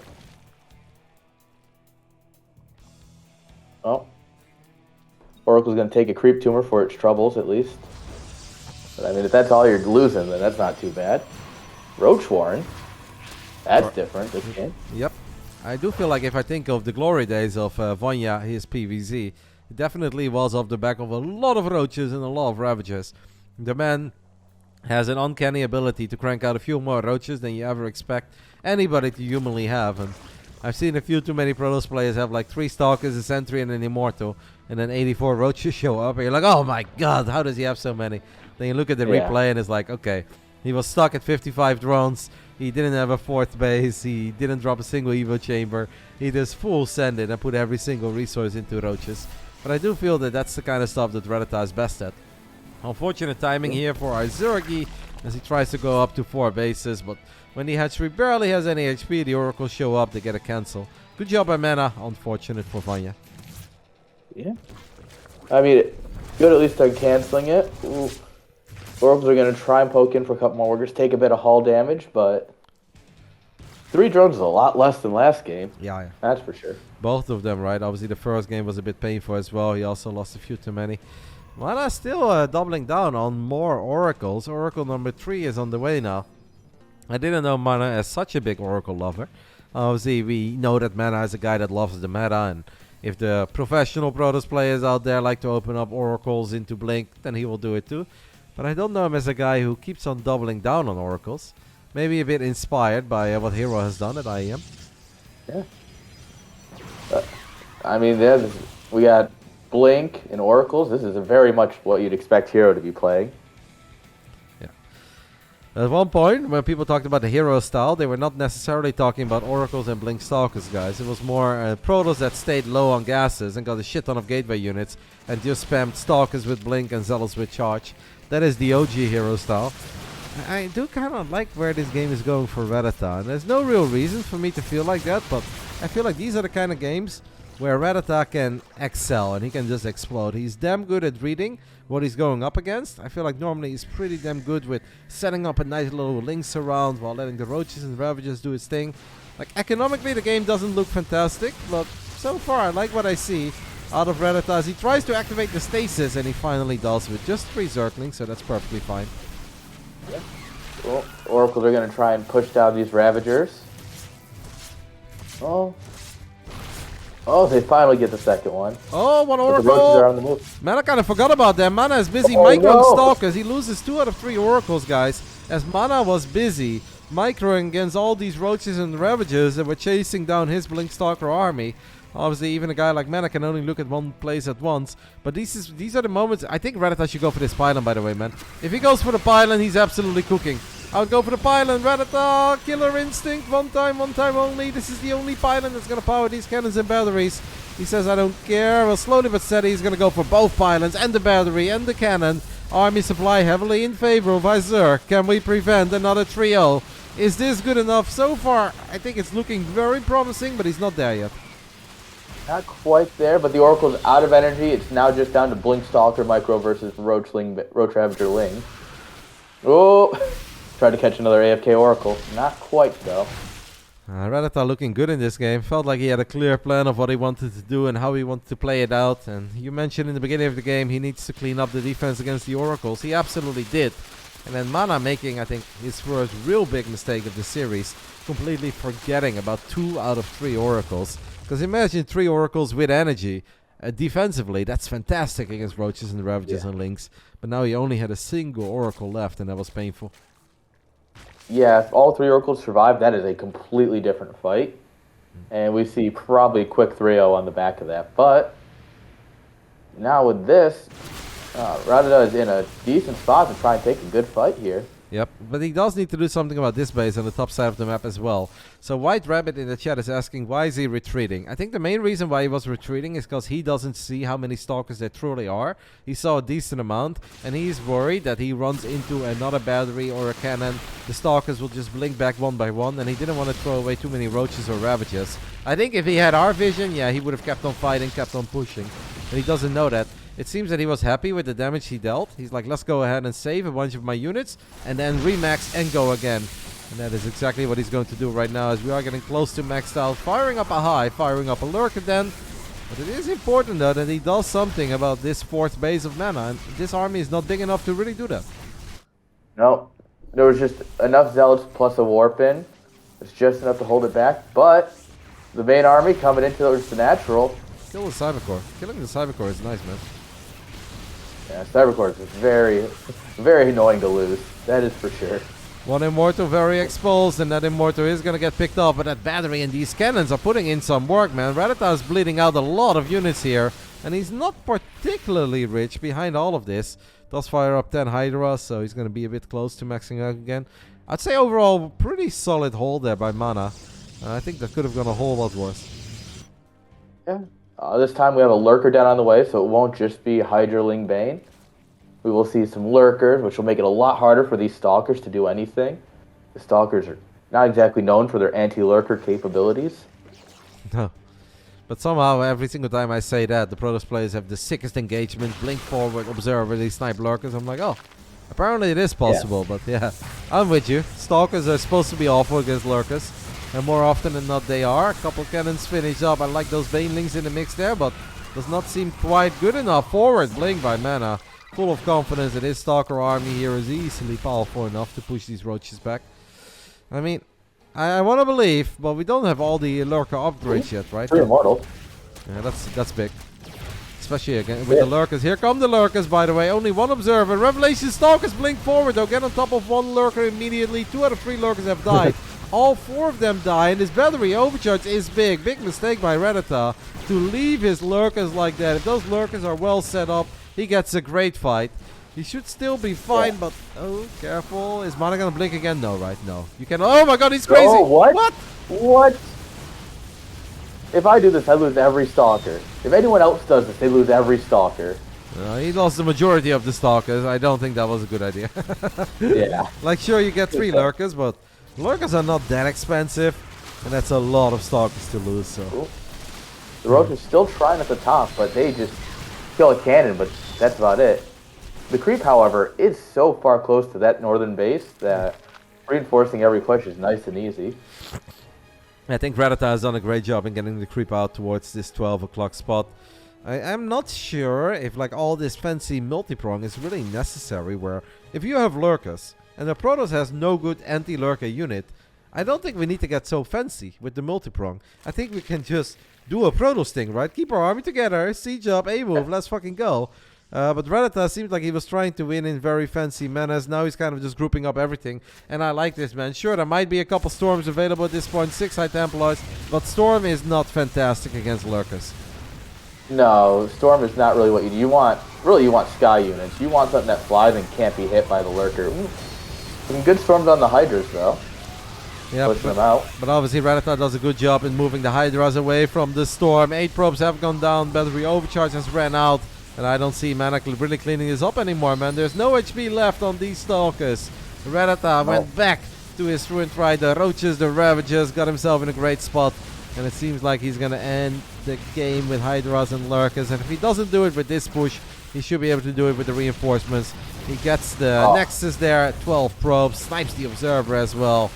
Oh. Oracle's going to take a creep tumor for its troubles, at least. But I mean, if that's all you're losing, then that's not too bad. Roach Warren. That's different this game. Yep. I do feel like if I think of the glory days of Vanya, his PVZ, it definitely was off the back of a lot of roaches and a lot of ravagers. The man has an uncanny ability to crank out a few more roaches than you ever expect anybody to humanly have. And I've seen a few too many Protoss players have like 3 Stalkers, a Sentry, and an Immortal, and then 84 roaches show up, and you're like, oh my god, how does he have so many? Then you look at the replay, and it's like, okay, he was stuck at 55 drones, he didn't have a 4th base, he didn't drop a single Evo chamber, he just full send it and put every single resource into roaches. But I do feel that that's the kind of stuff that Rattata is best at. Unfortunate timing here for our Zergy, as he tries to go up to 4 bases, but when the hatchery barely has any HP, the Oracles show up, they get a cancel. Good job by MaNa, unfortunate for Vanya. Yeah. I mean, good at least on canceling it. Ooh. Oracles are going to try and poke in for a couple more workers, take a bit of hull damage, but 3 drones is a lot less than last game. Yeah. That's for sure. Both of them, right? Obviously, the first game was a bit painful as well. He also lost a few too many. MaNa still doubling down on more Oracles. Oracle number 3 is on the way now. I didn't know MaNa as such a big Oracle lover. Obviously, we know that MaNa is a guy that loves the meta, and if the professional Protoss players out there like to open up Oracles into Blink, then he will do it too. But I don't know him as a guy who keeps on doubling down on Oracles. Maybe a bit inspired by what Hero has done at IEM. Yeah. I mean, we got Blink and Oracles. This is very much what you'd expect Hero to be playing. At one point, when people talked about the Hero style, they were not necessarily talking about Oracles and Blink Stalkers, guys. It was more Protoss that stayed low on gases and got a shit ton of gateway units and just spammed Stalkers with Blink and Zealots with Charge. That is the OG Hero style. I do kind of like where this game is going for Rattata, and there's no real reason for me to feel like that, but I feel like these are the kind of games where Rattata can excel and he can just explode. He's damn good at reading what he's going up against. I feel like normally he's pretty damn good with setting up a nice little links around while letting the roaches and ravagers do its thing. Like, economically the game doesn't look fantastic, but so far I like what I see out of Rattata as he tries to activate the stasis, and he finally does with just 3 Zerglings, so that's perfectly fine. Yeah. Well, Oracles are going to try and push down these ravagers. Oh, they finally get the second one. Oh, one Oracle! But the roaches are on the move. MaNa kind of forgot about that. MaNa is busy microing Stalkers. He loses 2 out of 3 Oracles, guys. As MaNa was busy microing against all these roaches and ravagers that were chasing down his Blink Stalker army. Obviously, even a guy like MaNa can only look at one place at once. But these are the moments. I think Rattata should go for this pylon, by the way, man. If he goes for the pylon, he's absolutely cooking. I would go for the pylon. Rattata, Killer Instinct, one time only. This is the only pylon that's going to power these cannons and batteries. He says, I don't care. Well, slowly but steady, he's going to go for both pylons and the battery and the cannon. Army supply heavily in favor of Zerg. Can we prevent another trio? Is this good enough? So far, I think it's looking very promising, but he's not there yet. Not quite there, but the Oracle's out of energy. It's now just down to Blink Stalker Micro versus Roach Ravager Ling. Oh! Tried to catch another AFK Oracle. Not quite, though. Rattata looking good in this game. Felt like he had a clear plan of what he wanted to do and how he wanted to play it out. And you mentioned in the beginning of the game he needs to clean up the defense against the Oracles. He absolutely did. And then MaNa making, I think, his first real big mistake of the series, completely forgetting about 2 out of 3 Oracles. Because imagine 3 Oracles with energy. Defensively, that's fantastic against Roaches and Ravages and Lynx. But now he only had a single Oracle left, and that was painful. Yeah, if all 3 Oracles survive, that is a completely different fight. And we see probably a quick 3-0 on the back of that. But now with this, Rattata is in a decent spot to try and take a good fight here. Yep, but he does need to do something about this base on the top side of the map as well. So White Rabbit in the chat is asking, why is he retreating? I think the main reason why he was retreating is because he doesn't see how many Stalkers there truly are. He saw a decent amount, and he's worried that he runs into another battery or a cannon. The Stalkers will just blink back one by one, and he didn't want to throw away too many Roaches or Ravages. I think if he had our vision, yeah, he would have kept on fighting, kept on pushing. But he doesn't know that. It seems that he was happy with the damage he dealt. He's like, let's go ahead and save a bunch of my units and then remax and go again. And that is exactly what he's going to do right now as we are getting close to maxed out. Firing up a high, firing up a lurker then. But it is important though that he does something about this 4th base of MaNa. And this army is not big enough to really do that. No, there was just enough Zealots plus a Warp in. It's just enough to hold it back. But the main army coming into the natural. Kill the Cybercore. Killing the Cybercore is nice, man. Yeah, Cybercore is very, very annoying to lose. That is for sure. One Immortal very exposed, and that Immortal is going to get picked up. But that battery and these cannons are putting in some work, man. Rattata is bleeding out a lot of units here, and he's not particularly rich behind all of this. Does fire up 10 Hydra, so he's going to be a bit close to maxing out again. I'd say overall, pretty solid hold there by MaNa. I think that could have gone a whole lot worse. Yeah. This time we have a Lurker down on the way, so it won't just be Hydraling Bane. We will see some Lurkers, which will make it a lot harder for these Stalkers to do anything. The Stalkers are not exactly known for their anti-Lurker capabilities. No. But somehow, every single time I say that, the Protoss players have the sickest engagement, blink forward, observer, they snipe Lurkers. I'm like, oh, apparently it is possible, but yeah, I'm with you. Stalkers are supposed to be awful against Lurkers. And more often than not they are. A couple cannons finish up. I like those Banelings in the mix there, but does not seem quite good enough. Forward blink by MaNa. Full of confidence that his Stalker army here is easily powerful enough to push these Roaches back. I mean, I want to believe, but we don't have all the Lurker upgrades yet, right? 3 Immortals. Yeah, that's big. Especially again with the Lurkers. Here come the Lurkers, by the way. Only 1 Observer. Revelation Stalkers blink forward, though. Get on top of 1 Lurker immediately. 2 out of 3 Lurkers have died. All 4 of them die, and this battery overcharge is big. Big mistake by Rattata to leave his Lurkers like that. If those Lurkers are well set up, he gets a great fight. He should still be fine, but oh, careful. Is MaNa gonna blink again? No, right? No. You can. Oh my god, he's crazy! Oh, what? What? What? If I do this, I lose every Stalker. If anyone else does this, they lose every Stalker. He lost the majority of the Stalkers. I don't think that was a good idea. Yeah. Like, sure, you get 3 Lurkers, but Lurkers are not that expensive, and that's a lot of Stalkers to lose. So Cool. The Roach is still trying at the top, but they just kill a cannon, but that's about it. The creep, however, is so far close to that northern base that reinforcing every push is nice and easy. I think Rattata has done a great job in getting the creep out towards this 12 o'clock spot. I'm not sure if like all this fancy multi-prong is really necessary, where if you have Lurkers and the Protoss has no good anti-Lurker unit, I don't think we need to get so fancy with the multi-prong. I think we can just do a Protoss thing, right? Keep our army together, siege up, A-move, let's fucking go. But Rattata seemed like he was trying to win in very fancy manners. Now he's kind of just grouping up everything. And I like this, man. Sure, there might be a couple Storms available at this point. 6 High Templars. But Storm is not fantastic against Lurkers. No, Storm is not really what you do. You want Sky units. You want something that flies and can't be hit by the Lurker. Some good Storms on the Hydras, though. Yeah, pushing them out. But obviously Rattata does a good job in moving the Hydras away from the Storm. 8 probes have gone down. Battery overcharge has ran out. And I don't see MaNa really cleaning this up anymore, man. There's no HP left on these Stalkers. Rattata went back to his Ruined Rider. Roaches, the Ravagers, got himself in a great spot. And it seems like he's going to end the game with Hydras and Lurkers. And if he doesn't do it with this push, he should be able to do it with the reinforcements. He gets the Nexus there at 12 probes. Snipes the Observer as well.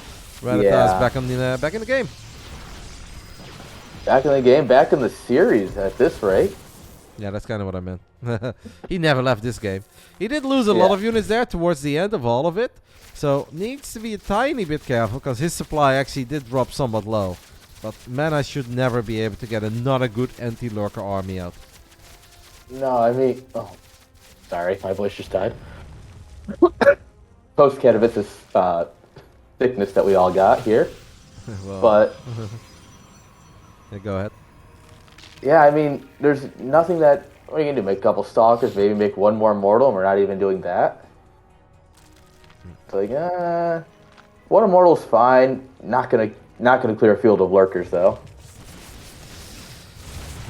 Rattata's back in the game. Back in the game, back in the series at this rate. Yeah, that's kind of what I meant. He never left this game. He did lose a lot of units there towards the end of all of it. So needs to be a tiny bit careful because his supply actually did drop somewhat low. But MaNa should never be able to get another good anti-lurker army out. No, I mean... Oh, sorry, my voice just died. Post-Katowice's thickness that we all got here. Well, but... yeah, go ahead. Yeah, I mean, there's nothing that... What are you going to do? Make a couple stalkers, maybe make one more mortal, and we're not even doing that? It's like, one immortal's fine. Not gonna clear a field of lurkers, though.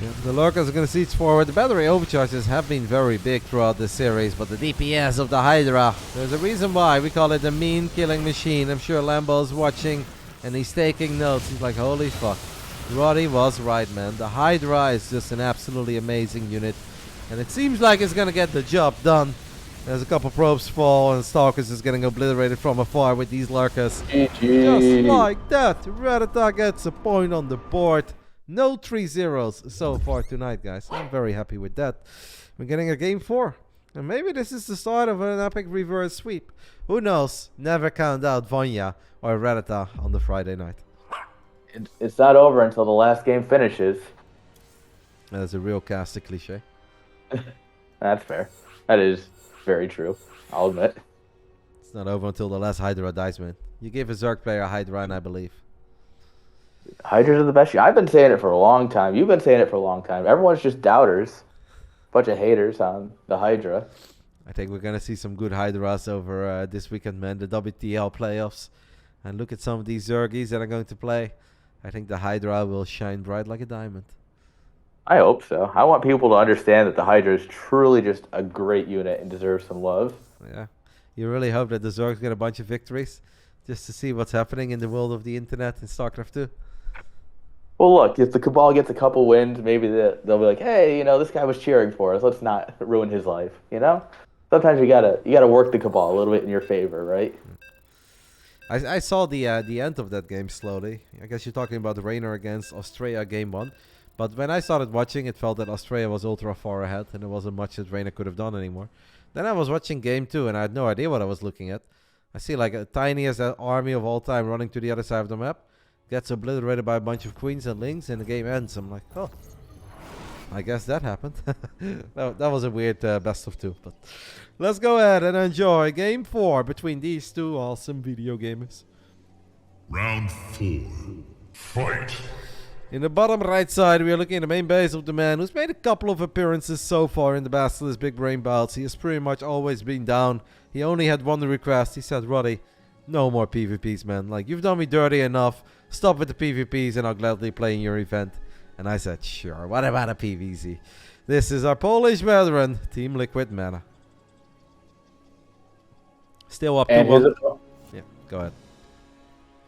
Yeah, the lurkers are going to siege forward. The battery overcharges have been very big throughout the series, but the DPS of the Hydra, there's a reason why we call it the mean killing machine. I'm sure Lambo's watching and he's taking notes. He's like, holy fuck. Roddy was right, man. The Hydra is just an absolutely amazing unit, and it seems like it's going to get the job done. There's a couple probes fall, and Stalkers is getting obliterated from afar with these lurkers. Just like that, Rattata gets a point on the board. No 3-0s so far tonight, guys. I'm very happy with that. We're getting a game 4. And maybe this is the start of an epic reverse sweep. Who knows? Never count out Vanya or Rattata on the Friday night. It's not over until the last game finishes. That's a real caster cliche. That's fair. That is very true. I'll admit. It's not over until the last Hydra dies, man. You gave a Zerg player a Hydra, and I believe. Hydras are the best. I've been saying it for a long time. You've been saying it for a long time. Everyone's just doubters. Bunch of haters on the Hydra. I think we're going to see some good Hydras over this weekend, man. The WTL playoffs. And look at some of these Zergies that are going to play. I think the Hydra will shine bright like a diamond. I hope so. I want people to understand that the Hydra is truly just a great unit and deserves some love. Yeah. You really hope that the Zergs get a bunch of victories just to see what's happening in the world of the internet in StarCraft 2. Well, look, if the Cabal gets a couple wins, maybe they'll be like, hey, this guy was cheering for us. Let's not ruin his life, Sometimes you gotta work the Cabal a little bit in your favor, right? I saw the end of that game slowly. I guess you're talking about Reynor against Australia game 1. But when I started watching, it felt that Australia was ultra far ahead, and there wasn't much that Reynor could have done anymore. Then I was watching game 2, and I had no idea what I was looking at. I see like a tiniest army of all time running to the other side of the map. Gets obliterated by a bunch of queens and lings, and the game ends. I'm like, oh, I guess that happened. that was a weird best of 2. But let's go ahead and enjoy game 4 between these two awesome video gamers. Round 4. Fight! In the bottom right side, we are looking at the main base of the man who's made a couple of appearances so far in the BASILISK Big Brain Bouts. He has pretty much always been down. He only had one request. He said, Roddy, no more PvPs, man. Like, you've done me dirty enough. Stop with the PvPs and I'll gladly play in your event. And I said, sure, what about a PvZ? This is our Polish veteran, Team Liquid MaNa. Still up to 1. Yeah, go ahead.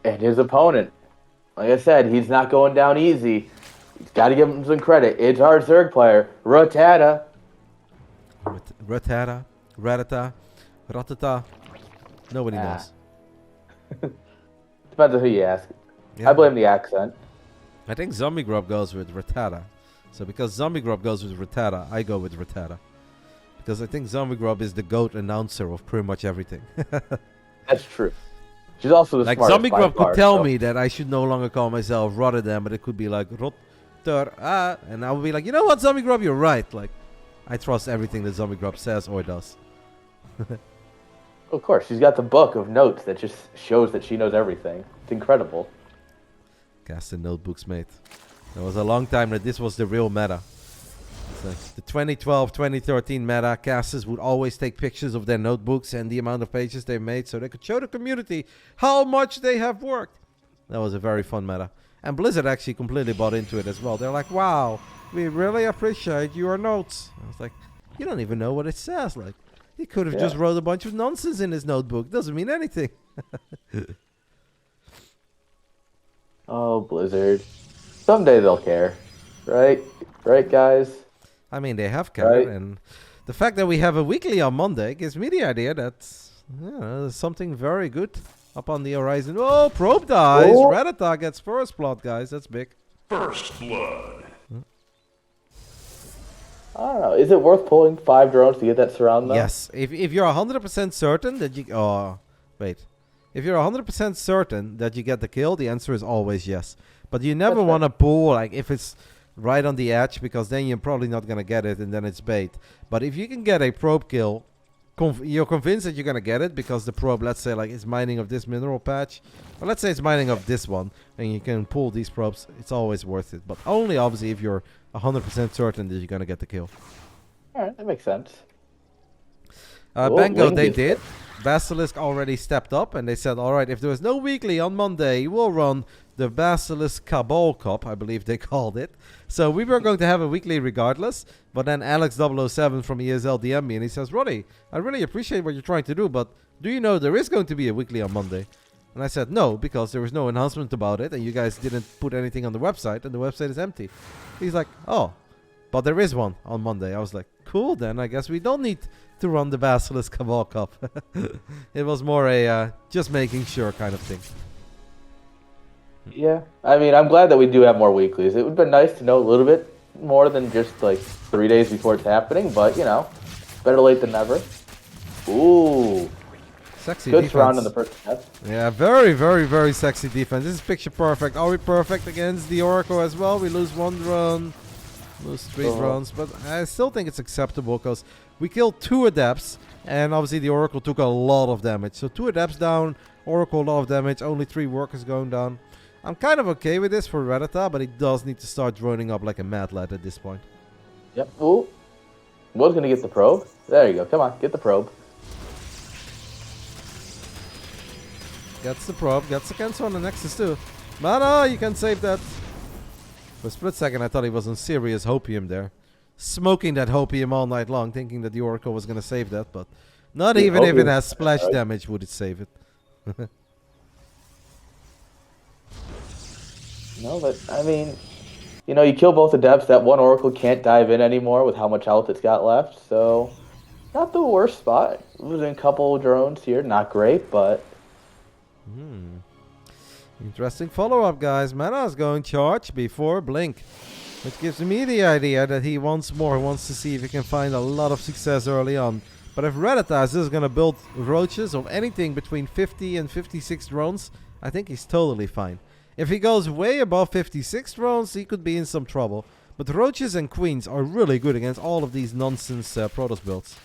And his opponent. Like I said, he's not going down easy. He's got to give him some credit. It's our Zerg player, Rattata. Rattata, Rattata. Nobody knows. Depends on who you ask. Yeah. I blame the accent. I think Zombie Grub goes with Rattata. So because Zombie Grub goes with Rattata, I go with Rattata. Because I think Zombie Grub is the GOAT announcer of pretty much everything. That's true. She's also the like smartest Zombie Grub could tell so. me that I should no longer call myself Rotterdam, but it could be like Rotterdam, and I would be like, you know what, Zombie Grub, you're right. Like, I trust everything that Zombie Grub says or does. Of course, she's got the book of notes that just shows that she knows everything. It's incredible. Cast the notebooks, mate. There was a long time that this was the real meta. So the 2012-2013 meta, casters would always take pictures of their notebooks and the amount of pages they made so they could show the community how much they have worked. That was a very fun meta. And Blizzard actually completely bought into it as well. They're like, wow, we really appreciate your notes. I was like, you don't even know what it says. Like, he could have just wrote a bunch of nonsense in his notebook. Doesn't mean anything. Oh, Blizzard. Someday they'll care. Right? Right, guys? I mean, they have care, and the fact that we have a weekly on Monday gives me the idea that there's something very good up on the horizon. Oh, probe dies. Oh. Rattata gets first blood, guys. That's big. First blood. I don't know. Is it worth pulling 5 drones to get that surround though? Yes. If you're 100% certain that you... Oh, wait. If you're 100% certain that you get the kill, the answer is always yes. But you never want to pull, like, if it's right on the edge, because then you're probably not going to get it, and then it's bait. But if you can get a probe kill, you're convinced that you're going to get it, because the probe, let's say, like, is mining of this mineral patch, or let's say it's mining of this one, and you can pull these probes, it's always worth it. But only, obviously, if you're 100% certain that you're going to get the kill. Alright, that makes sense. Bango, they did. Basilisk already stepped up, and they said, alright, if there is no weekly on Monday, we'll run the Basilisk Cabal Cup, I believe they called it. So we were going to have a weekly regardless, but then Alex007 from ESL DM'd me, and he says, Roddy, I really appreciate what you're trying to do, but do you know there is going to be a weekly on Monday? And I said, no, because there was no announcement about it, and you guys didn't put anything on the website, and the website is empty. He's like, oh, but there is one on Monday. I was like, cool, then I guess we don't need to run the Basilisk Cabal Cup. It was more a just making sure kind of thing. Yeah, I mean, I'm glad that we do have more weeklies. It would have been nice to know a little bit more than just like 3 days before it's happening, but you know, better late than never. Ooh, Sexy good defense. surround in the first step. Yeah, very, very, very sexy defense. This is picture perfect. Are we perfect against the Oracle as well? We lose 1 drone, lose 3 drones, but I still think it's acceptable because we killed 2 adepts, and obviously the Oracle took a lot of damage. So 2 adepts down, Oracle a lot of damage, only 3 workers going down. I'm kind of okay with this for Rattata, but he does need to start droning up like a mad lad at this point. Yep. Ooh, was gonna get the probe. There you go. Come on, get the probe. Gets the probe, gets the cancel on the Nexus too. MaNa, you can save that. For a split second, I thought he was on serious hopium there. Smoking that hopium all night long, thinking that the Oracle was going to save that, but not even if it has splash damage would it save it. No, but I mean, you know, you kill both adepts, that one Oracle can't dive in anymore with how much health it's got left, so not the worst spot. Losing a couple drones here, not great, but... Interesting follow-up, guys. MaNa is going charge before Blink, which gives me the idea that he wants more. He wants to see if he can find a lot of success early on. But if Rattata is just going to build roaches of anything between 50 and 56 drones, I think he's totally fine. If he goes way above 56 drones, he could be in some trouble. But roaches and queens are really good against all of these nonsense Protoss builds.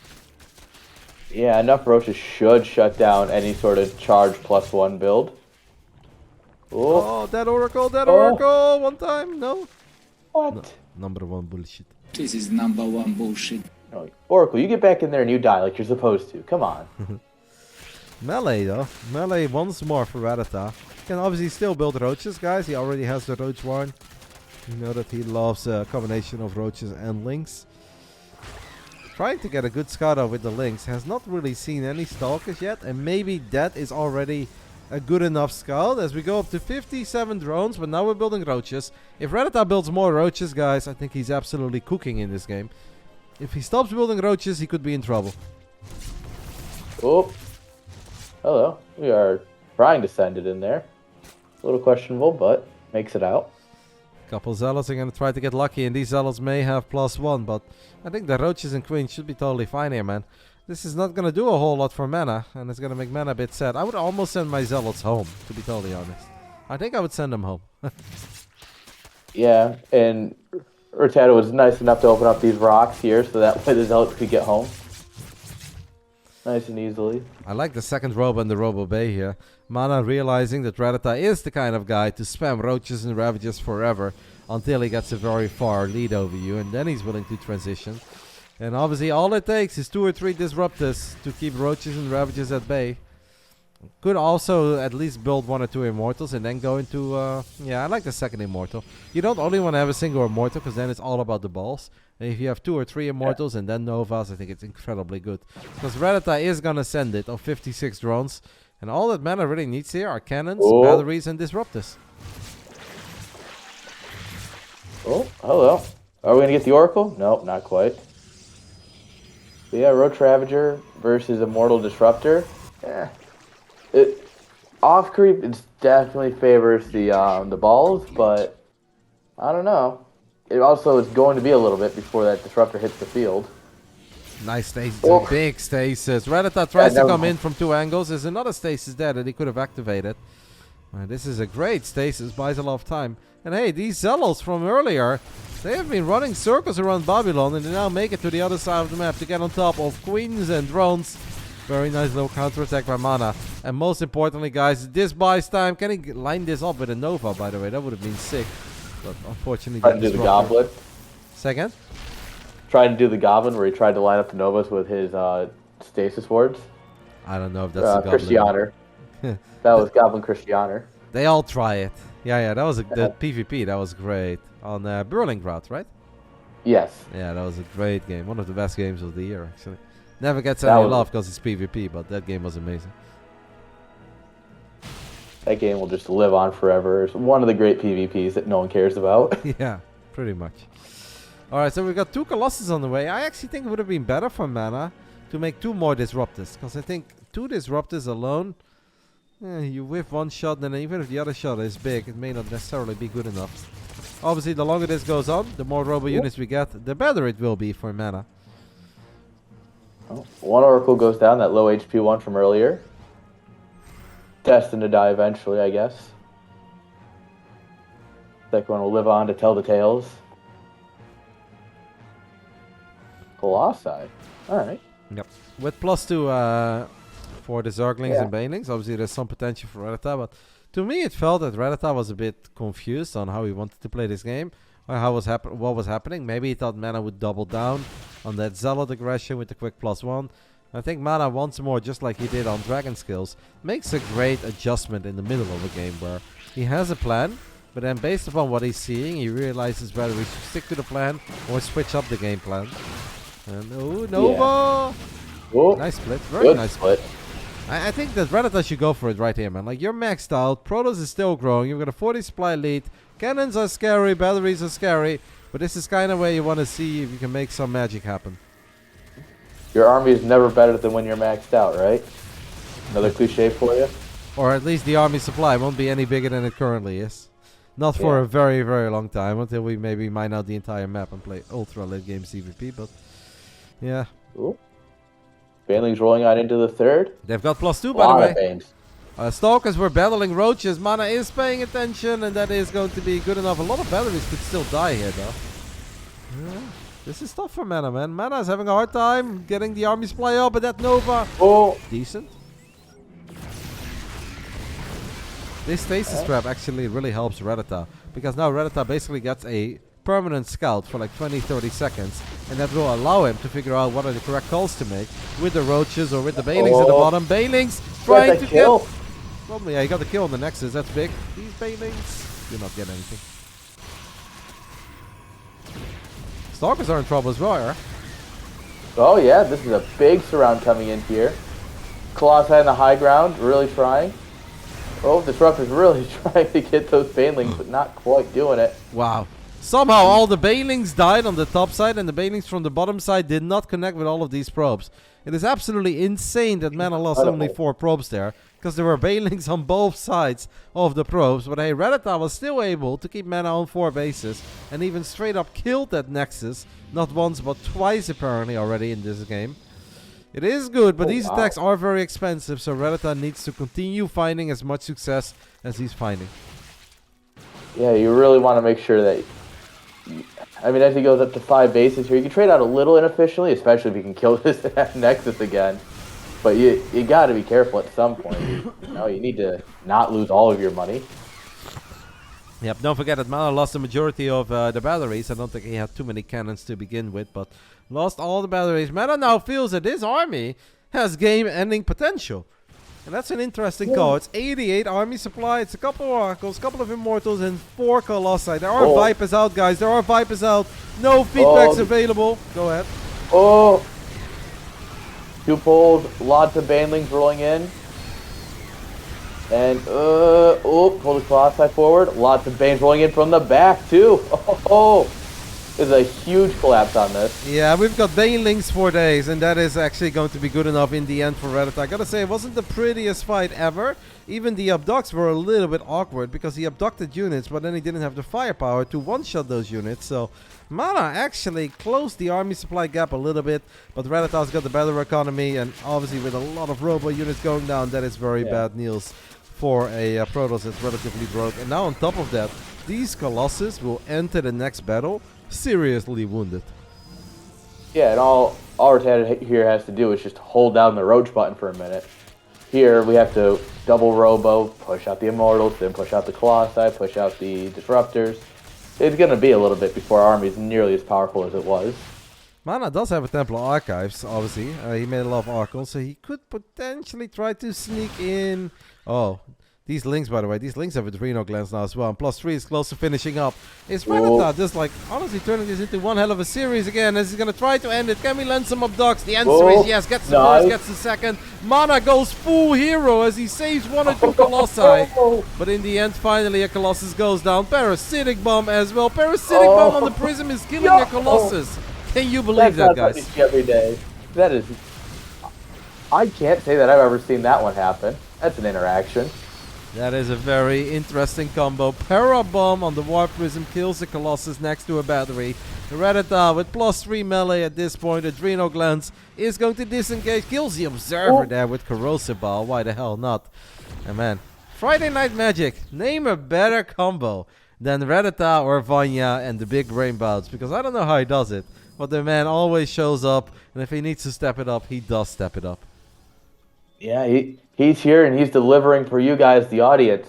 Yeah, enough roaches should shut down any sort of charge +1 build. Oh, that Oracle, one time, no? What? No, number 1 bullshit. This is number 1 bullshit. No, Oracle, you get back in there and you die like you're supposed to. Come on. Melee though. Melee once more for Rattata. Can obviously still build roaches, guys. He already has the roach warren. You know that he loves a combination of roaches and lynx. Trying to get a good scout out with the lynx. Has not really seen any stalkers yet. And maybe that is already a good enough scout as we go up to 57 drones. But now we're building roaches. If Rattata builds more roaches, guys, I think he's absolutely cooking in this game. If he stops building roaches, he could be in trouble. Oh. Hello. We are trying to send it in there. A little questionable, but makes it out. Couple zealots are going to try to get lucky, and these zealots may have +1, but I think the roaches and queens should be totally fine here, man. This is not going to do a whole lot for MaNa, and it's going to make MaNa a bit sad. I would almost send my zealots home, to be totally honest. I think I would send them home. Yeah, and Rattata was nice enough to open up these rocks here so that way the zealots could get home. Nice and easily. I like the second robo and the robo bay here. MaNa realizing that Rattata is the kind of guy to spam roaches and ravages forever until he gets a very far lead over you, and then he's willing to transition. And obviously all it takes is 2 or 3 disruptors to keep roaches and ravages at bay. Could also at least build 1 or 2 immortals and then go into... yeah, I like the second immortal. You don't only want to have a single immortal because then it's all about the balls. And if you have 2 or 3 immortals and then Novas, I think it's incredibly good. Because Rattata is going to send it of 56 drones. And all that MaNa really needs here are cannons, batteries, and disruptors. Oh, hello. Are we going to get the Oracle? Nope, not quite. So yeah, Roach Ravager versus Immortal Disruptor. Yeah. off creep it definitely favors the balls, but I don't know. It also is going to be a little bit before that disruptor hits the field. Nice stasis, Oh. big stasis. Rattata tries to never come mind. in from 2 angles. There's another stasis there that he could have activated. This is a great stasis, buys a lot of time. And hey, these Zealots from earlier, they have been running circles around Babylon, and they now make it to the other side of the map to get on top of queens and drones. Very nice little counterattack by MaNa. And most importantly, guys, this buys time. Can he line this up with a Nova, by the way? That would have been sick. But unfortunately, Tried to do the goblin. Second? Tried to do the goblin where he tried to line up the Novas with his stasis wards. I don't know if that's the Christianer. That was Goblin Christianer. They all try it. Yeah, that was the PvP. That was great. On Burlingground, right? Yes. Yeah, that was a great game. One of the best games of the year, actually. Never gets That any was- love because it's PvP, but that game was amazing. That game will just live on forever. It's one of the great PvPs that no one cares about. Yeah, pretty much. Alright, so we got 2 Colossus on the way. I actually think it would have been better for MaNa to make 2 more Disruptors. Because I think 2 Disruptors alone, you whiff one shot, and even if the other shot is big, it may not necessarily be good enough. Obviously, the longer this goes on, the more robo units we get, the better it will be for MaNa. Oh, one Oracle goes down, that low HP one from earlier. Destined to die eventually, I guess. Second one will live on to tell the tales. Colossi. Alright. Yep. With +2 for the Zerglings Yeah. and Banelings, obviously there's some potential for Rattata, but to me it felt that Rattata was a bit confused on how he wanted to play this game, or what was happening. Maybe he thought MaNa would double down on that Zealot aggression with the quick +1. I think MaNa once more, just like he did on Dragon Skills, makes a great adjustment in the middle of the game where he has a plan, but then based upon what he's seeing, he realizes whether he should stick to the plan or switch up the game plan. And oh, Nova! Oh, Nice split, very good nice split. I think that Rattata should go for it right here, man. Like, you're maxed out, Protoss is still growing, you've got a 40 supply lead, cannons are scary, batteries are scary, but this is kind of where you want to see if you can make some magic happen. Your army is never better than when you're maxed out, right? Another cliche for you? Or at least the army supply won't be any bigger than it currently is. Not for a very, very long time, until we maybe mine out the entire map and play ultra late game CVP, but yeah. Ooh. Banelings rolling on into the third. They've got +2, A by lot the of way. Banes. Stalkers were battling roaches. MaNa is paying attention, and that is going to be good enough. A lot of batteries could still die here, though. Yeah. This is tough for MaNa, man. MaNa is having a hard time getting the army supply up, but that Nova, Oh, decent. This stasis trap actually really helps Rattata, because now Rattata basically gets a permanent scout for like 20-30 seconds, and that will allow him to figure out what are the correct calls to make with the roaches or with the Banelings at the bottom. Banelings trying what to the kill? get... Well, yeah, he got the kill on the Nexus, that's big. These Banelings do not get anything. Stalkers are in trouble as well, yeah? Oh yeah, this is a big surround coming in here. Colossi on the high ground, really trying. Oh, Disruptor's really trying to get those Banelings, but not quite doing it. Wow. Somehow all the Banelings died on the top side, and the Banelings from the bottom side did not connect with all of these probes. It is absolutely insane that MaNa lost only 4 probes there, because there were Banelings on both sides of the probes. But hey, Rattata was still able to keep MaNa on 4 bases, and even straight up killed that Nexus, not once but twice apparently already in this game. It is good, but these attacks are very expensive, so Rattata needs to continue finding as much success as he's finding. Yeah, you really want to make sure that... I mean, as he goes up to 5 bases here, you can trade out a little inefficiently, especially if you can kill this Nexus again. But you got to be careful at some point. You need to not lose all of your money. Yep, don't forget that MaNa lost the majority of the batteries. I don't think he had too many cannons to begin with, but lost all the batteries. MaNa now feels that his army has game-ending potential. And that's an interesting call. It's 88 army supply. It's a couple of Oracles, a couple of Immortals, and 4 Colossi. There are Vipers out, guys. There are Vipers out. No feedbacks available. Go ahead. Oh! 2 poles, lots of Banelings rolling in. And, pull the Colossi forward. Lots of Banes rolling in from the back, too. Oh! There's a huge collapse on this. Yeah, we've got Banelings for days, and that is actually going to be good enough in the end for Rattata. I gotta say, it wasn't the prettiest fight ever. Even the abducts were a little bit awkward because he abducted units, but then he didn't have the firepower to one-shot those units. So MaNa actually closed the army supply gap a little bit, but Rattata's got the better economy, and obviously with a lot of robo units going down, that is very bad news for a Protoss that's relatively broke. And now on top of that, these Colossus will enter the next battle seriously wounded. Yeah, and all Rattata here has to do is just hold down the roach button for a minute. Here we have to double robo, push out the Immortals, then push out the Colossi, push out the Disruptors. It's going to be a little bit before our army is nearly as powerful as it was. MaNa does have a Templar Archives, obviously. He made a lot of Archons, so he could potentially try to sneak in. Oh, these links, by the way, these links have adrenal glands now as well. And +3 is close to finishing up. Is Rattata just like honestly turning this into one hell of a series again as he's going to try to end it? Can we land some abducts? The answer is yes. Gets the first, gets the second. MaNa goes full hero as he saves 1 or 2 Colossi. But in the end, finally, a Colossus goes down. Parasitic Bomb as well. Parasitic Bomb on the Prism is killing a Colossus. Can you believe that, guys? Every day. That is... I can't say that I've ever seen that one happen. That's an interaction. That is a very interesting combo. Parabomb on the Warp Prism kills the Colossus next to a battery. Rattata with +3 melee at this point. Adrenal Glands is going to disengage. Kills the Observer there with Corrosive Ball. Why the hell not? And man, Friday Night Magic. Name a better combo than Rattata or Vanya and the Big Brain Bouts. Because I don't know how he does it. But the man always shows up. And if he needs to step it up, he does step it up. Yeah, he's here and he's delivering for you guys, the audience.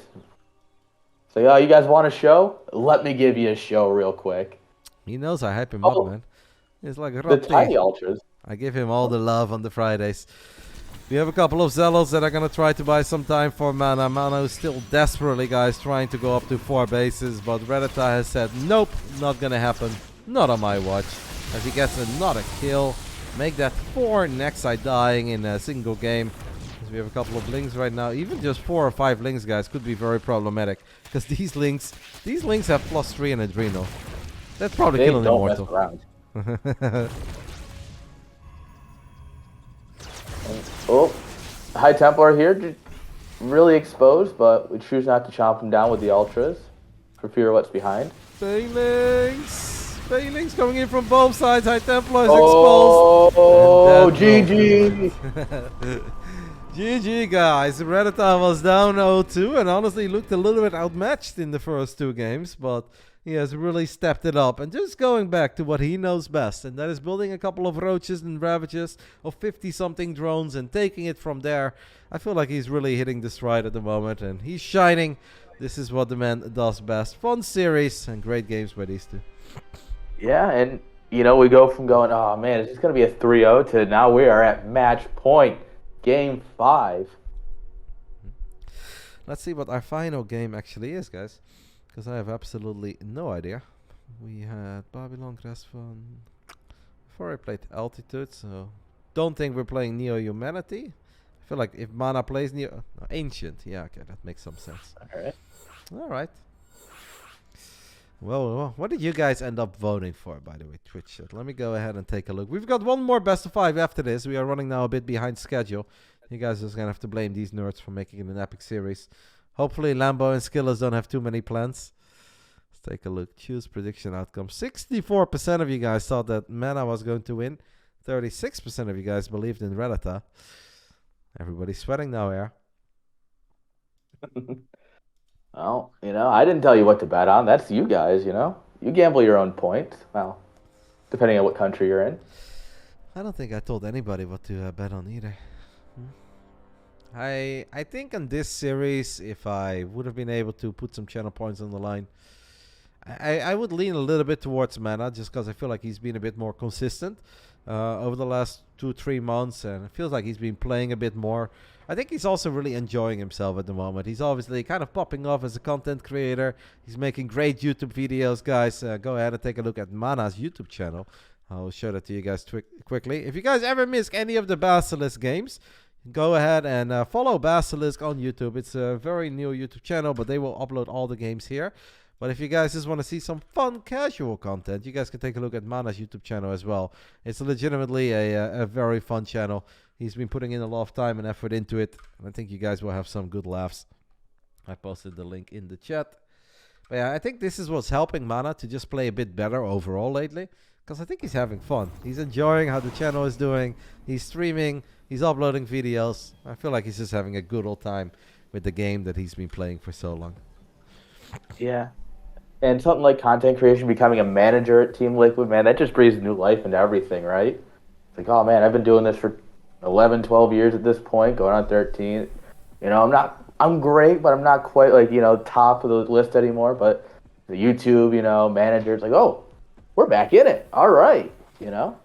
So, yeah, you guys want a show? Let me give you a show real quick. He knows I hype him up, man. It's like the tiny ultras. I give him all the love on the Fridays. We have a couple of Zealots that are going to try to buy some time for MaNa. MaNa is still desperately, guys, trying to go up to 4 bases. But Rattata has said, nope, not going to happen. Not on my watch. As he gets another kill. Make that 4 Nexi dying in a single game. We have a couple of links right now. Even just 4 or 5 links, guys, could be very problematic. Because these links have +3 and adrenal. That's probably killing Immortal. Oh, High Templar here, really exposed, but we choose not to chomp him down with the Ultras for fear of what's behind. Banelings coming in from both sides. High Templar is exposed. Oh, GG. GG, guys. Rattata was down 0-2 and honestly looked a little bit outmatched in the first 2 games, but he has really stepped it up and just going back to what he knows best, and that is building a couple of roaches and ravages of 50-something drones and taking it from there. I feel like he's really hitting the stride at the moment and he's shining. This is what the man does best. Fun series and great games by these two. Yeah, and you know, we go from going, oh man, it's just going to be a 3-0 to now we are at match point. Game 5. Let's see what our final game actually is, guys. Because I have absolutely no idea. We had Babylon Crestfun. Before I played Altitude, so don't think we're playing Neo Humanity. I feel like if MaNa plays Neo... No, Ancient. Yeah, okay, that makes some sense. Alright. Well, what did you guys end up voting for, by the way, Twitch chat? Let me go ahead and take a look. We've got one more best of 5 after this. We are running now a bit behind schedule. You guys are just going to have to blame these nerds for making it an epic series. Hopefully Lambo and SKillous don't have too many plans. Let's take a look. Choose prediction outcome. 64% of you guys thought that MaNa was going to win. 36% of you guys believed in Rattata. Everybody's sweating now, here. Well, you know, I didn't tell you what to bet on. That's you guys, you know. You gamble your own points. Well, depending on what country you're in. I don't think I told anybody what to bet on either. I think on this series, if I would have been able to put some channel points on the line, I would lean a little bit towards MaNa just because I feel like he's been a bit more consistent over the last 2-3 months, and it feels like he's been playing a bit more. I think he's also really enjoying himself at the moment. He's obviously kind of popping off as a content creator. He's making great YouTube videos, guys. Go ahead and take a look at MaNa's YouTube channel. I'll show that to you guys quickly. If you guys ever miss any of the Basilisk games, go ahead and follow Basilisk on YouTube. It's a very new YouTube channel, but they will upload all the games here. But if you guys just want to see some fun, casual content, you guys can take a look at MaNa's YouTube channel as well. It's legitimately a very fun channel. He's been putting in a lot of time and effort into it. And I think you guys will have some good laughs. I posted the link in the chat. But yeah, I think this is what's helping MaNa to just play a bit better overall lately. Because I think he's having fun. He's enjoying how the channel is doing. He's streaming. He's uploading videos. I feel like he's just having a good old time with the game that he's been playing for so long. Yeah. And something like content creation, becoming a manager at Team Liquid, man, that just breathes new life into everything, right? It's like, oh man, I've been doing this for 11, 12 years at this point, going on 13. You know, I'm great, but I'm not quite like, you know, top of the list anymore. But the YouTube, you know, manager, it's like, oh, we're back in it. All right, you know?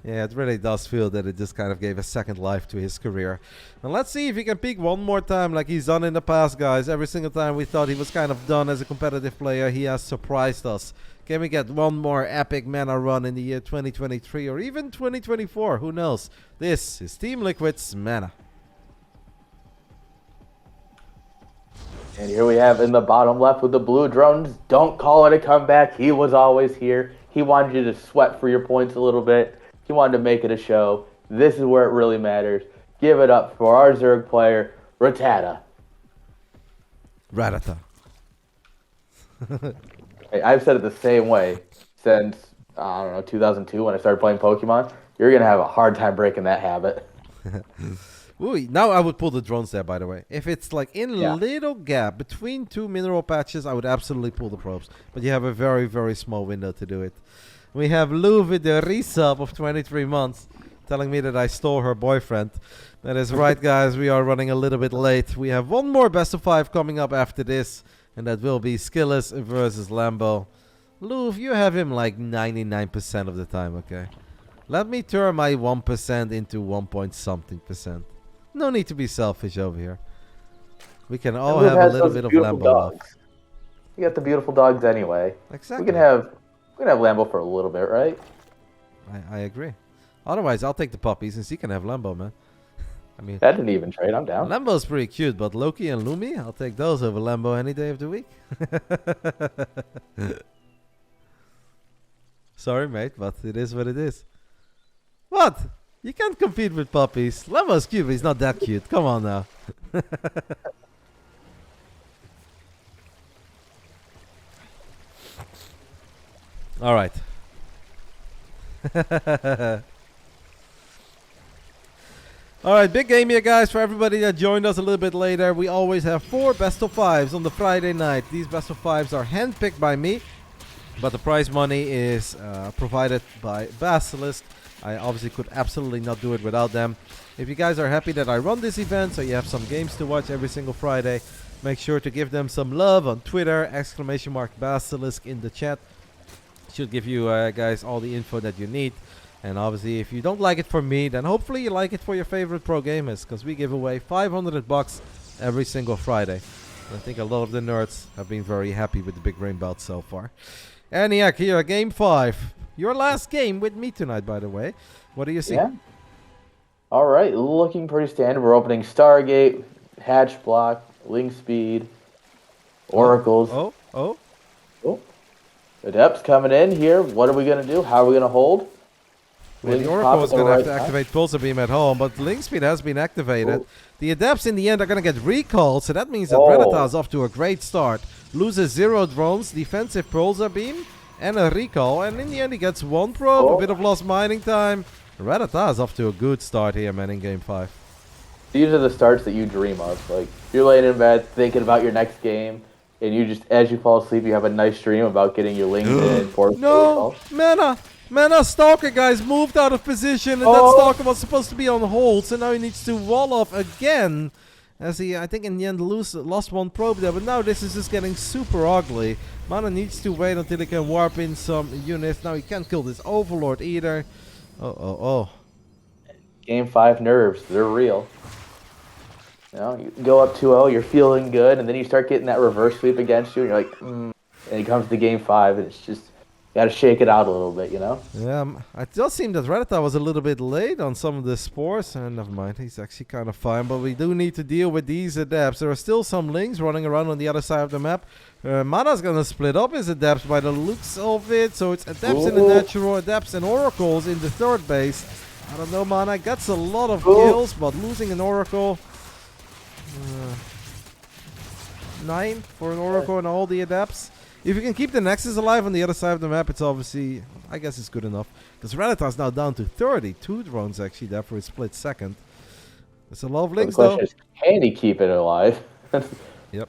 Yeah, it really does feel that it just kind of gave a second life to his career. And let's see if he can peak one more time like he's done in the past, guys. Every single time we thought he was kind of done as a competitive player, he has surprised us. Can we get one more epic MaNa run in the year 2023 or even 2024? Who knows? This is Team Liquid's MaNa. And here we have in the bottom left with the blue drones. Don't call it a comeback. He was always here. He wanted you to sweat for your points a little bit. He wanted to make it a show. This is where it really matters. Give it up for our Zerg player, Rattata. Rattata. Hey, I've said it the same way since, I don't know, 2002 when I started playing Pokemon. You're going to have a hard time breaking that habit. Ooh, now I would pull the drones there, by the way. If it's like in a little gap between two mineral patches, I would absolutely pull the probes. But you have a very, very small window to do it. We have Lou with the resub of 23 months telling me that I stole her boyfriend. That is right, guys. We are running a little bit late. We have one more best of 5 coming up after this. And that will be SKillous versus Lambo. Lou, you have him like 99% of the time, okay? Let me turn my 1% into 1 point something percent. No need to be selfish over here. We can all have a little bit of Lambo love. You got the beautiful dogs anyway. Exactly. We can have Lambo for a little bit, right? I agree. Otherwise, I'll take the puppies since he can have Lambo, man. I mean, that didn't even trade. I'm down. Lambo's pretty cute, but Loki and Lumi, I'll take those over Lambo any day of the week. Sorry, mate, but it is what it is. What? You can't compete with puppies. Lambo's cute, but he's not that cute. Come on now. All right. All right, big game here, guys. For everybody that joined us a little bit later, we always have 4 best of 5s on the Friday night. These best of 5s are handpicked by me, but the prize money is provided by Basilisk. I obviously could absolutely not do it without them. If you guys are happy that I run this event, so you have some games to watch every single Friday, make sure to give them some love on Twitter, !Basilisk in the chat. Should give you guys all the info that you need. And obviously, if you don't like it for me, then hopefully you like it for your favorite pro gamers, because we give away 500 bucks every single Friday. And I think a lot of the nerds have been very happy with the Big Brain Bouts so far. ENIAC here, game 5. Your last game with me tonight, by the way. What do you see? Yeah. All right, looking pretty standard. We're opening Stargate, Hatch Block, Link Speed, Oracles. Oh. Adepts coming in here. What are we going to do? How are we going to hold? Well, the Oracle is going to have to activate Pulsar Beam at home, but Link Speed has been activated. The Adepts in the end are going to get recalled, so that means that Rattata is off to a great start. Loses 0 drones, defensive Pulsar Beam, and a recall, and in the end he gets 1 probe, a bit of lost mining time. Rattata is off to a good start here, man, in game 5. These are the starts that you dream of. Like, you're laying in bed thinking about your next game, and you just, as you fall asleep, you have a nice dream about getting your Link in. No! MaNa Stalker, guys, moved out of position, and that Stalker was supposed to be on hold, so now he needs to wall off again. As he, I think in the end, lost 1 probe there, but now this is just getting super ugly. MaNa needs to wait until he can warp in some units. Now he can't kill this Overlord either. Oh. Game 5 nerves, they're real. You know, you go up 2-0, you're feeling good, and then you start getting that reverse sweep against you, and you're like, And it comes to game 5, and it's just, Gotta shake it out a little bit, you know? Yeah, it does seem that Rattata was a little bit late on some of the spores. And never mind, he's actually kind of fine. But we do need to deal with these adepts. There are still some links running around on the other side of the map. MaNa's gonna split up his adepts by the looks of it. So it's adepts in the natural, adepts and oracles in the third base. I don't know, MaNa gets a lot of kills, but losing an oracle. 9 for an oracle and all the adepts. If you can keep the Nexus alive on the other side of the map, it's obviously, I guess it's good enough. Because Rattata's now down to 32 drones actually there for his split second. There's a lot of links though. The question is, can he keep it alive? Yep.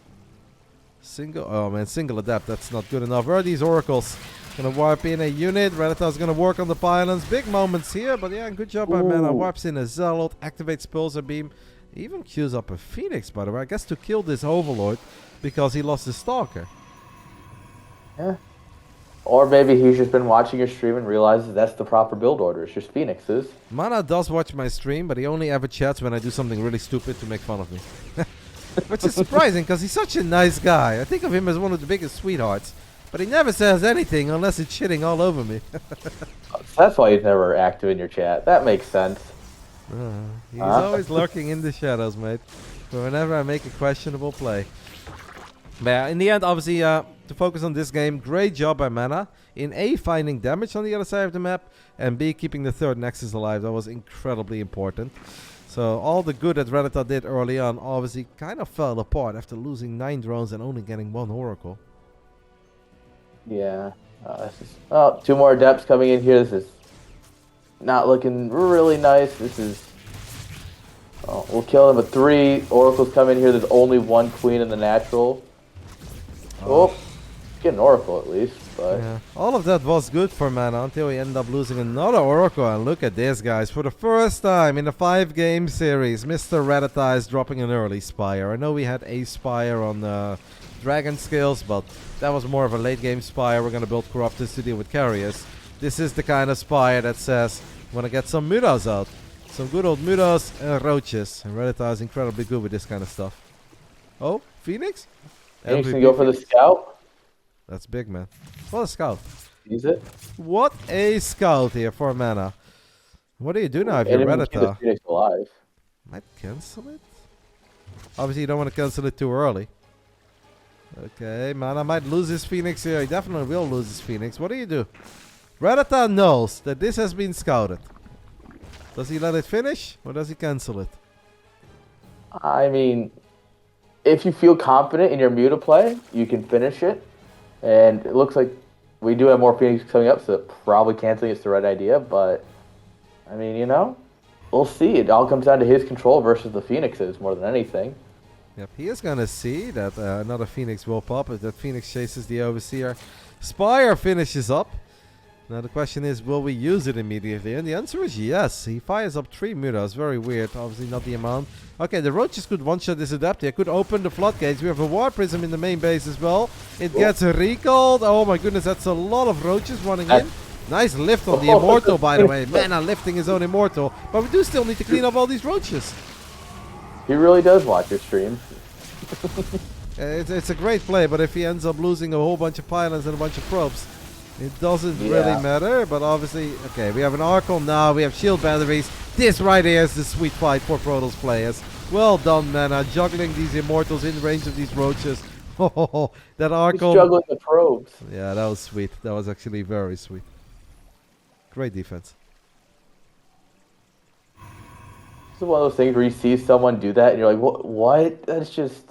Single adept, that's not good enough. Where are these oracles? Gonna warp in a unit. Rattata's gonna work on the pylons. Big moments here, but yeah, good job by MaNa. Warps in a Zealot, activates Pulsar Beam. Even queues up a Phoenix, by the way. I guess to kill this Overlord because he lost his Stalker. Yeah. Or maybe he's just been watching your stream and realizes that's the proper build order. It's just Phoenixes. MaNa does watch my stream, but he only ever chats when I do something really stupid to make fun of me. Which is surprising, because he's such a nice guy. I think of him as one of the biggest sweethearts. But he never says anything unless it's shitting all over me. That's why he's never active in your chat. That makes sense. He's always lurking in the shadows, mate. But whenever I make a questionable play. But yeah, in the end, obviously, to focus on this game, great job by MaNa in A, finding damage on the other side of the map, and B, keeping the third Nexus alive. That was incredibly important. So all the good that Rattata did early on obviously kind of fell apart after losing 9 drones and only getting 1 Oracle. Yeah. Oh, 2 more adepts coming in here. This is not looking really nice. This is... Oh, we'll kill them with 3 oracles come in here. There's only 1 queen in the natural. Oh, get an oracle at least. But yeah, all of that was good for MaNa until we end up losing another oracle. And look at this, guys. For the first time in the 5-game series, Mr. Rattata is dropping an early Spire. I know we had a Spire on Dragon skills, but that was more of a late-game Spire. We're going to build Corruptors to deal with carriers. This is the kind of Spire that says, I want to get some Mutas out. Some good old Mutas and Roaches. And Rattata is incredibly good with this kind of stuff. Oh, Phoenix? Phoenix can go for the scout. That's big, man. What a scout. Use it. What a scout here for MaNa. What do you do now if you're Rattata? Phoenix alive. Might cancel it? Obviously, you don't want to cancel it too early. Okay, MaNa might lose his Phoenix here. He definitely will lose his Phoenix. What do you do? Rattata knows that this has been scouted. Does he let it finish or does he cancel it? I mean, if you feel confident in your Muta play, you can finish it. And it looks like we do have more Phoenix coming up, so probably canceling is the right idea. But, I mean, you know, we'll see. It all comes down to his control versus the Phoenixes more than anything. Yep, he is going to see that another Phoenix will pop if that Phoenix chases the Overseer. Spire finishes up. Now the question is, will we use it immediately? And the answer is yes. He fires up 3 Mutas. Very weird. Obviously not the amount. Okay, the Roaches could one-shot this Adept here. Could open the floodgates. We have a War Prism in the main base as well. It gets recalled. Oh my goodness, that's a lot of Roaches running in. Nice lift on the Immortal, by the way. MaNa lifting his own Immortal. But we do still need to clean up all these Roaches. He really does watch your stream. It's a great play, but if he ends up losing a whole bunch of pylons and a bunch of probes, it doesn't really matter. But obviously, okay, we have an Archon now, we have shield batteries. This right here is the sweet fight for Protoss players. Well done, MaNa, juggling these Immortals in range of these Roaches. Oh, that Archon. He's juggling the probes. Yeah, that was sweet. That was actually very sweet. Great defense. It's one of those things where you see someone do that and you're like, what? That's just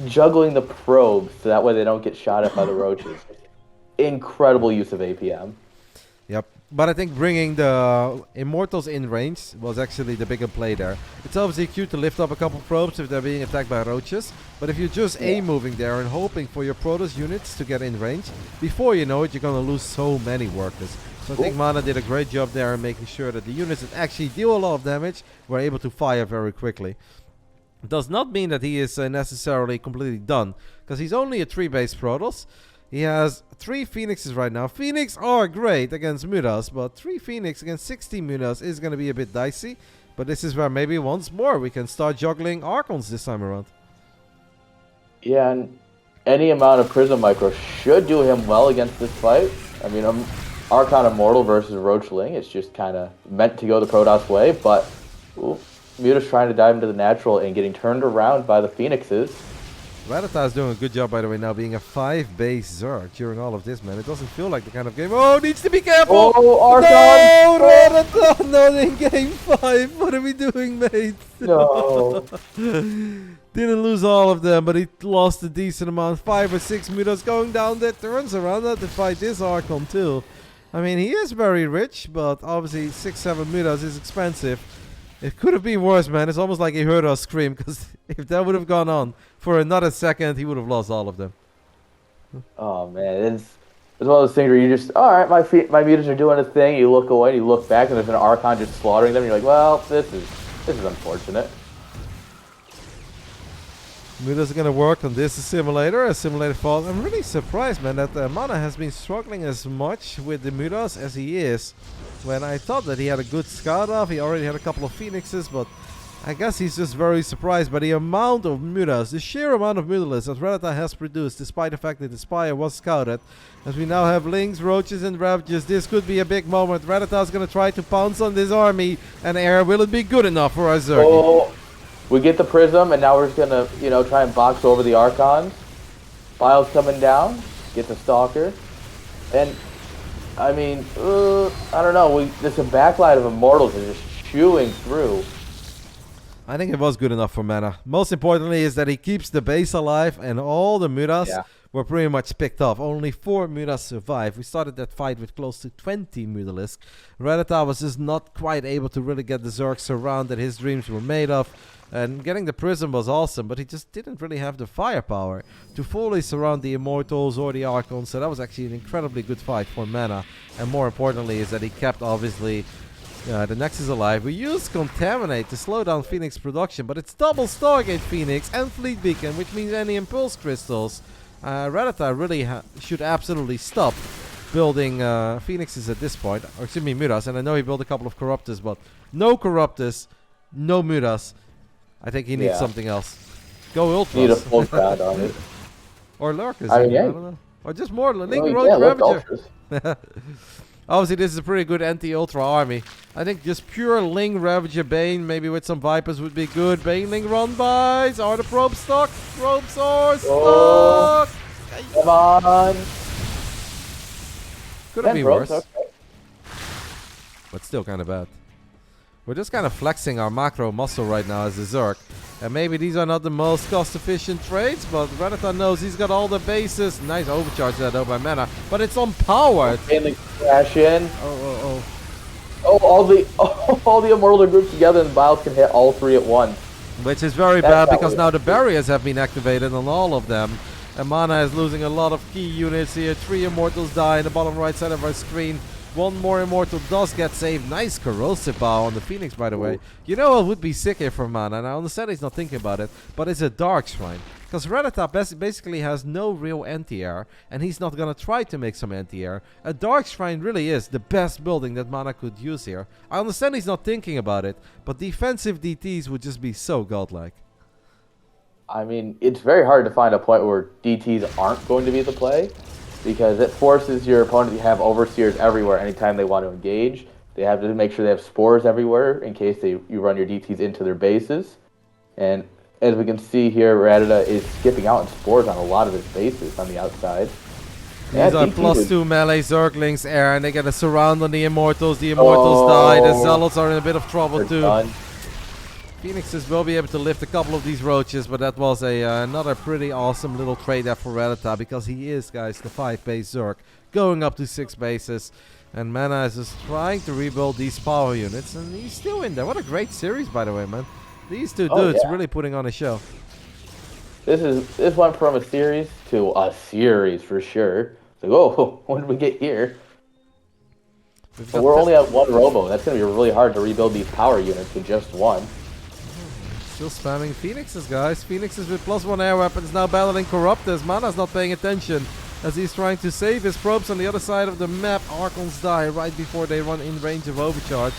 juggling the probes so that way they don't get shot at by the Roaches. Incredible use of APM. Yep. But I think bringing the Immortals in range was actually the bigger play there. It's obviously cute to lift up a couple probes if they're being attacked by Roaches. But if you're just A-moving there and hoping for your Protoss units to get in range, before you know it, you're going to lose so many workers. So I think MaNa did a great job there in making sure that the units that actually deal a lot of damage were able to fire very quickly. It does not mean that he is necessarily completely done, because he's only a 3-base Protoss. He has 3 Phoenixes right now. Phoenix are great against Mutas, but 3 Phoenix against 16 Mutas is going to be a bit dicey. But this is where maybe once more we can start juggling Archons this time around. Yeah, and any amount of Prism Micro should do him well against this fight. I mean, Archon Immortal versus Roachling. It's just kind of meant to go the Protoss way, but Muta's trying to dive into the natural and getting turned around by the Phoenixes. Rattata is doing a good job, by the way, now being a 5-base Zerg during all of this, man. It doesn't feel like the kind of game. Oh, needs to be careful! Oh, Archon! No, Rattata, not in game 5. What are we doing, mate? No. Didn't lose all of them, but he lost a decent amount. 5 or 6 mutas going down there. Turns around to fight this Archon, too. I mean, he is very rich, but obviously 6-7 mutas is expensive. It could have been worse, man. It's almost like he heard us scream, because if that would have gone on for another second, he would have lost all of them. Oh, man. It's one of those things where you just, all right, my mutas are doing a thing. You look away, you look back, and there's an Archon just slaughtering them. And you're like, well, this is unfortunate. Mutas are going to work on this simulator, a simulator fall. I'm really surprised, man, that MaNa has been struggling as much with the Mutas as he is. When I thought that he had a good scout off, he already had a couple of Phoenixes, but I guess he's just very surprised by the amount of Mutas, the sheer amount of Mutalists that Rattata has produced, despite the fact that the Spire was scouted. As we now have Lings, Roaches, and Ravages, this could be a big moment. Rattata is going to try to pounce on this army, and air, will it be good enough for our Zerg? Oh. We get the Prism, and now we're just gonna, try and box over the Archons. Bile's coming down, get the Stalker, and I mean, I don't know. There's a backline of Immortals that are just chewing through. I think it was good enough for MaNa. Most importantly is that he keeps the base alive, and all the Mutas were pretty much picked off. Only 4 Mutas survived. We started that fight with close to 20 Mutalisks. Rattata was just not quite able to really get the Zergs around that his dreams were made of. And getting the Prism was awesome, but he just didn't really have the firepower to fully surround the Immortals or the Archons. So that was actually an incredibly good fight for MaNa. And more importantly is that he kept, obviously, the Nexus alive. We used Contaminate to slow down Phoenix production, but it's double Stargate Phoenix and Fleet Beacon, which means any Impulse Crystals. Rattata really should absolutely stop building Phoenixes at this point. Or excuse me, Mutas. And I know he built a couple of Corruptors, but no Corruptors, no Mutas. I think he needs something else. Go Ultras. Need a full crowd on it. Or Lurkers. I mean, I don't know. Or just more Link Roach Ravager. Obviously, this is a pretty good anti-Ultra army. I think just pure Ling Ravager Bane, maybe with some Vipers, would be good. Bane Ling Run Bys. Are the probes stuck? Probes are stuck. Come on. Could have been worse. Okay. But still kind of bad. We're just kind of flexing our macro muscle right now as a Zerg. And maybe these are not the most cost-efficient trades, but Rattata knows he's got all the bases. Nice overcharge there though by MaNa, but it's unpowered. Mainly crash in. Oh. All the Immortal groups together, and Bile can hit all 3 at once. Which is very bad because now the barriers have been activated on all of them. And MaNa is losing a lot of key units here. 3 Immortals die in the bottom right side of our screen. 1 more Immortal does get saved. Nice Corrosive Bow on the Phoenix, by the way. You know what would be sick here for MaNa? And I understand he's not thinking about it, but it's a Dark Shrine. Because Rattata basically has no real anti-air, and he's not going to try to make some anti-air. A Dark Shrine really is the best building that MaNa could use here. I understand he's not thinking about it, but defensive DTs would just be so godlike. I mean, it's very hard to find a point where DTs aren't going to be the play, because it forces your opponent to have Overseers everywhere anytime they want to engage. They have to make sure they have Spores everywhere in case you run your DTs into their bases. And as we can see here, Rattata is skipping out in Spores on a lot of his bases on the outside. These are +2 melee Zerglings air, and they get a surround on the Immortals. The Immortals die. The Zealots are in a bit of trouble too. Done. Phoenixes will be able to lift a couple of these Roaches, but that was another pretty awesome little trade there for Rattata, because he is, guys, the 5-base Zerg, going up to 6 bases. And MaNa is just trying to rebuild these power units, and he's still in there. What a great series, by the way, man. These two dudes really putting on a show. This went from a series to a series for sure. It's like, oh, when did we get here? But we're only at 1 Robo. That's going to be really hard to rebuild these power units with just 1. Still spamming Phoenixes, guys. Phoenixes with +1 air weapons now battling Corruptors. MaNa's not paying attention as he's trying to save his probes on the other side of the map. Archons die right before they run in range of overcharge.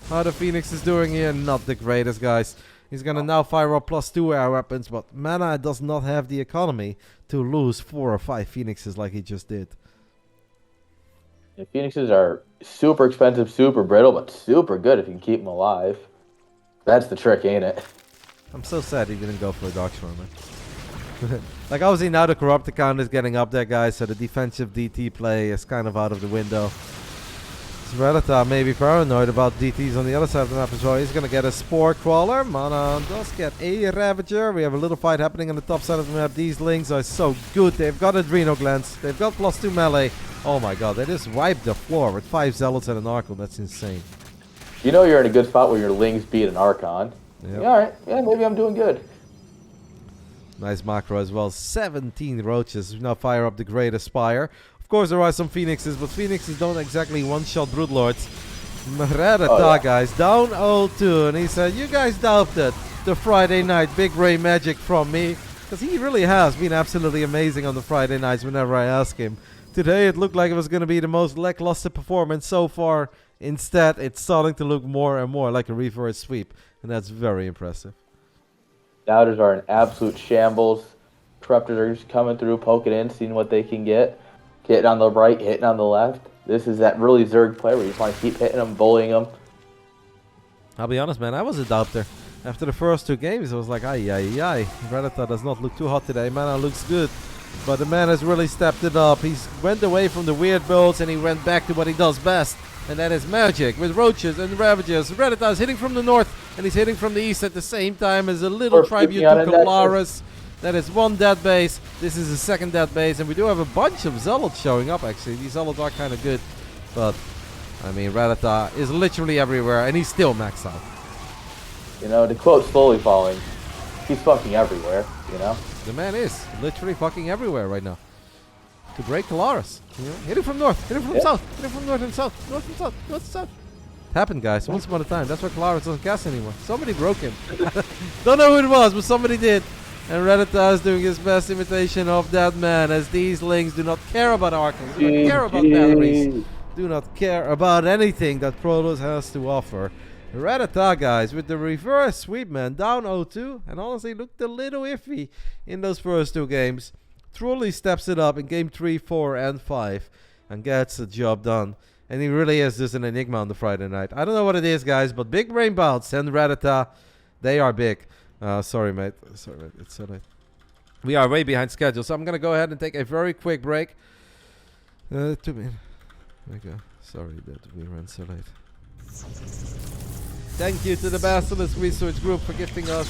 How the Phoenix is doing here, not the greatest, guys. He's gonna now fire up +2 air weapons, but MaNa does not have the economy to lose 4 or 5 Phoenixes like he just did. The Phoenixes are super expensive, super brittle, but super good if you can keep them alive. That's the trick, ain't it? I'm so sad he didn't go for a Dark Swarm, man. Like, obviously now the Corrupt account is getting up there, guys, so the defensive DT play is kind of out of the window. Rattata may be paranoid about DTs on the other side of the map as well. He's going to get a Spore Crawler. MaNa does get a Ravager. We have a little fight happening on the top side of the map. These Lings are so good. They've got Adrenal Glands. They've got +2 melee. Oh my god, they just wiped the floor with 5 Zealots and an Archon. That's insane. You know you're in a good spot where your Lings beat an Archon. Yep. Yeah, alright. Yeah, maybe I'm doing good. Nice macro as well. 17 Roaches. We now fire up the Great Aspire. Of course, there are some Phoenixes, but Phoenixes don't exactly one-shot Broodlords. Rattata, guys, down 0-2, and he said, you guys doubted the Friday night Big Brain magic from me, because he really has been absolutely amazing on the Friday nights whenever I ask him. Today, it looked like it was going to be the most lackluster performance so far. Instead, it's starting to look more and more like a reverse sweep, and that's very impressive. Doubters are in absolute shambles. Corruptors are just coming through, poking in, seeing what they can get. Hitting on the right, hitting on the left. This is that really Zerg play where you just want to keep hitting them, bullying them. I'll be honest, man, I was a doubter. After the first 2 games, I was like, ay. Rattata does not look too hot today. MaNa looks good. But the man has really stepped it up. He's went away from the weird builds and he went back to what he does best. And that is magic with Roaches and Ravagers. Rattata is hitting from the north and he's hitting from the east at the same time as a little tribute to Kalaris. That is 1 dead base. This is the 2nd dead base. And we do have a bunch of Zealots showing up, actually. These Zealots are kind of good. But, I mean, Rattata is literally everywhere. And he's still maxed out. You know, to quote Slowly Falling, he's fucking everywhere, you know? The man is literally fucking everywhere right now. To break Kalaris. You know? Hit him from north. Hit him from south. Hit him from north and south. North and south. North and south. It happened, guys. Once upon a time. That's why Kalaris doesn't cast anymore. Somebody broke him. Don't know who it was, but somebody did. And Rattata is doing his best imitation of that man, as these Lings do not care about Archons, do not care about batteries, do not care about anything that Protoss has to offer. Rattata, guys, with the reverse sweep, man, down 0-2, and honestly looked a little iffy in those first 2 games. Truly steps it up in game 3, 4, and 5, and gets the job done. And he really is just an enigma on the Friday night. I don't know what it is, guys, but Big Brain Bouts and Rattata, they are big. Sorry, mate. Sorry, mate. It's so late. We are way behind schedule, so I'm going to go ahead and take a very quick break. 2 minutes. There we go. Sorry that we ran so late. Thank you to the Basilisk Research Group for gifting us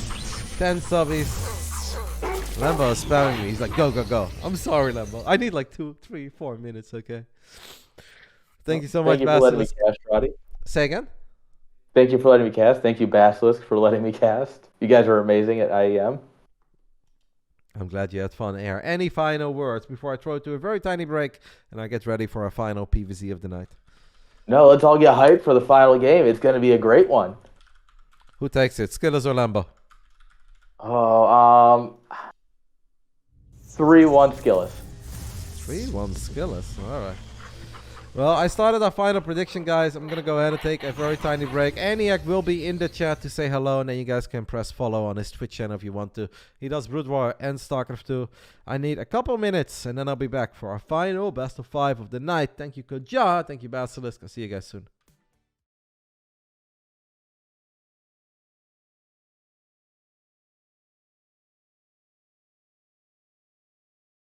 10 subbies. Lambo is spamming me. He's like, go, go, go. I'm sorry, Lambo. I need like 2, 3, 4 minutes, okay? Thank you so much, Thank you for letting me Basilisk. cast, Roddy. Say again? Thank you for letting me cast. Thank you, Basilisk, for letting me cast. You guys are amazing at IEM. I'm glad you had fun, Air. Any final words before I throw it to a very tiny break and I get ready for our final PVZ of the night? No, let's all get hyped for the final game. It's going to be a great one. Who takes it, SKillous or Lambo? Oh, 3-1 SKillous. 3-1 SKillous. All right. Well, I started our final prediction, guys. I'm going to go ahead and take a very tiny break. Eniac will be in the chat to say hello, and then you guys can press follow on his Twitch channel if you want to. He does Brood War and StarCraft 2. I need a couple minutes, and then I'll be back for our final best of 5 of the night. Thank you, Koja. Thank you, Basilisk. I'll see you guys soon.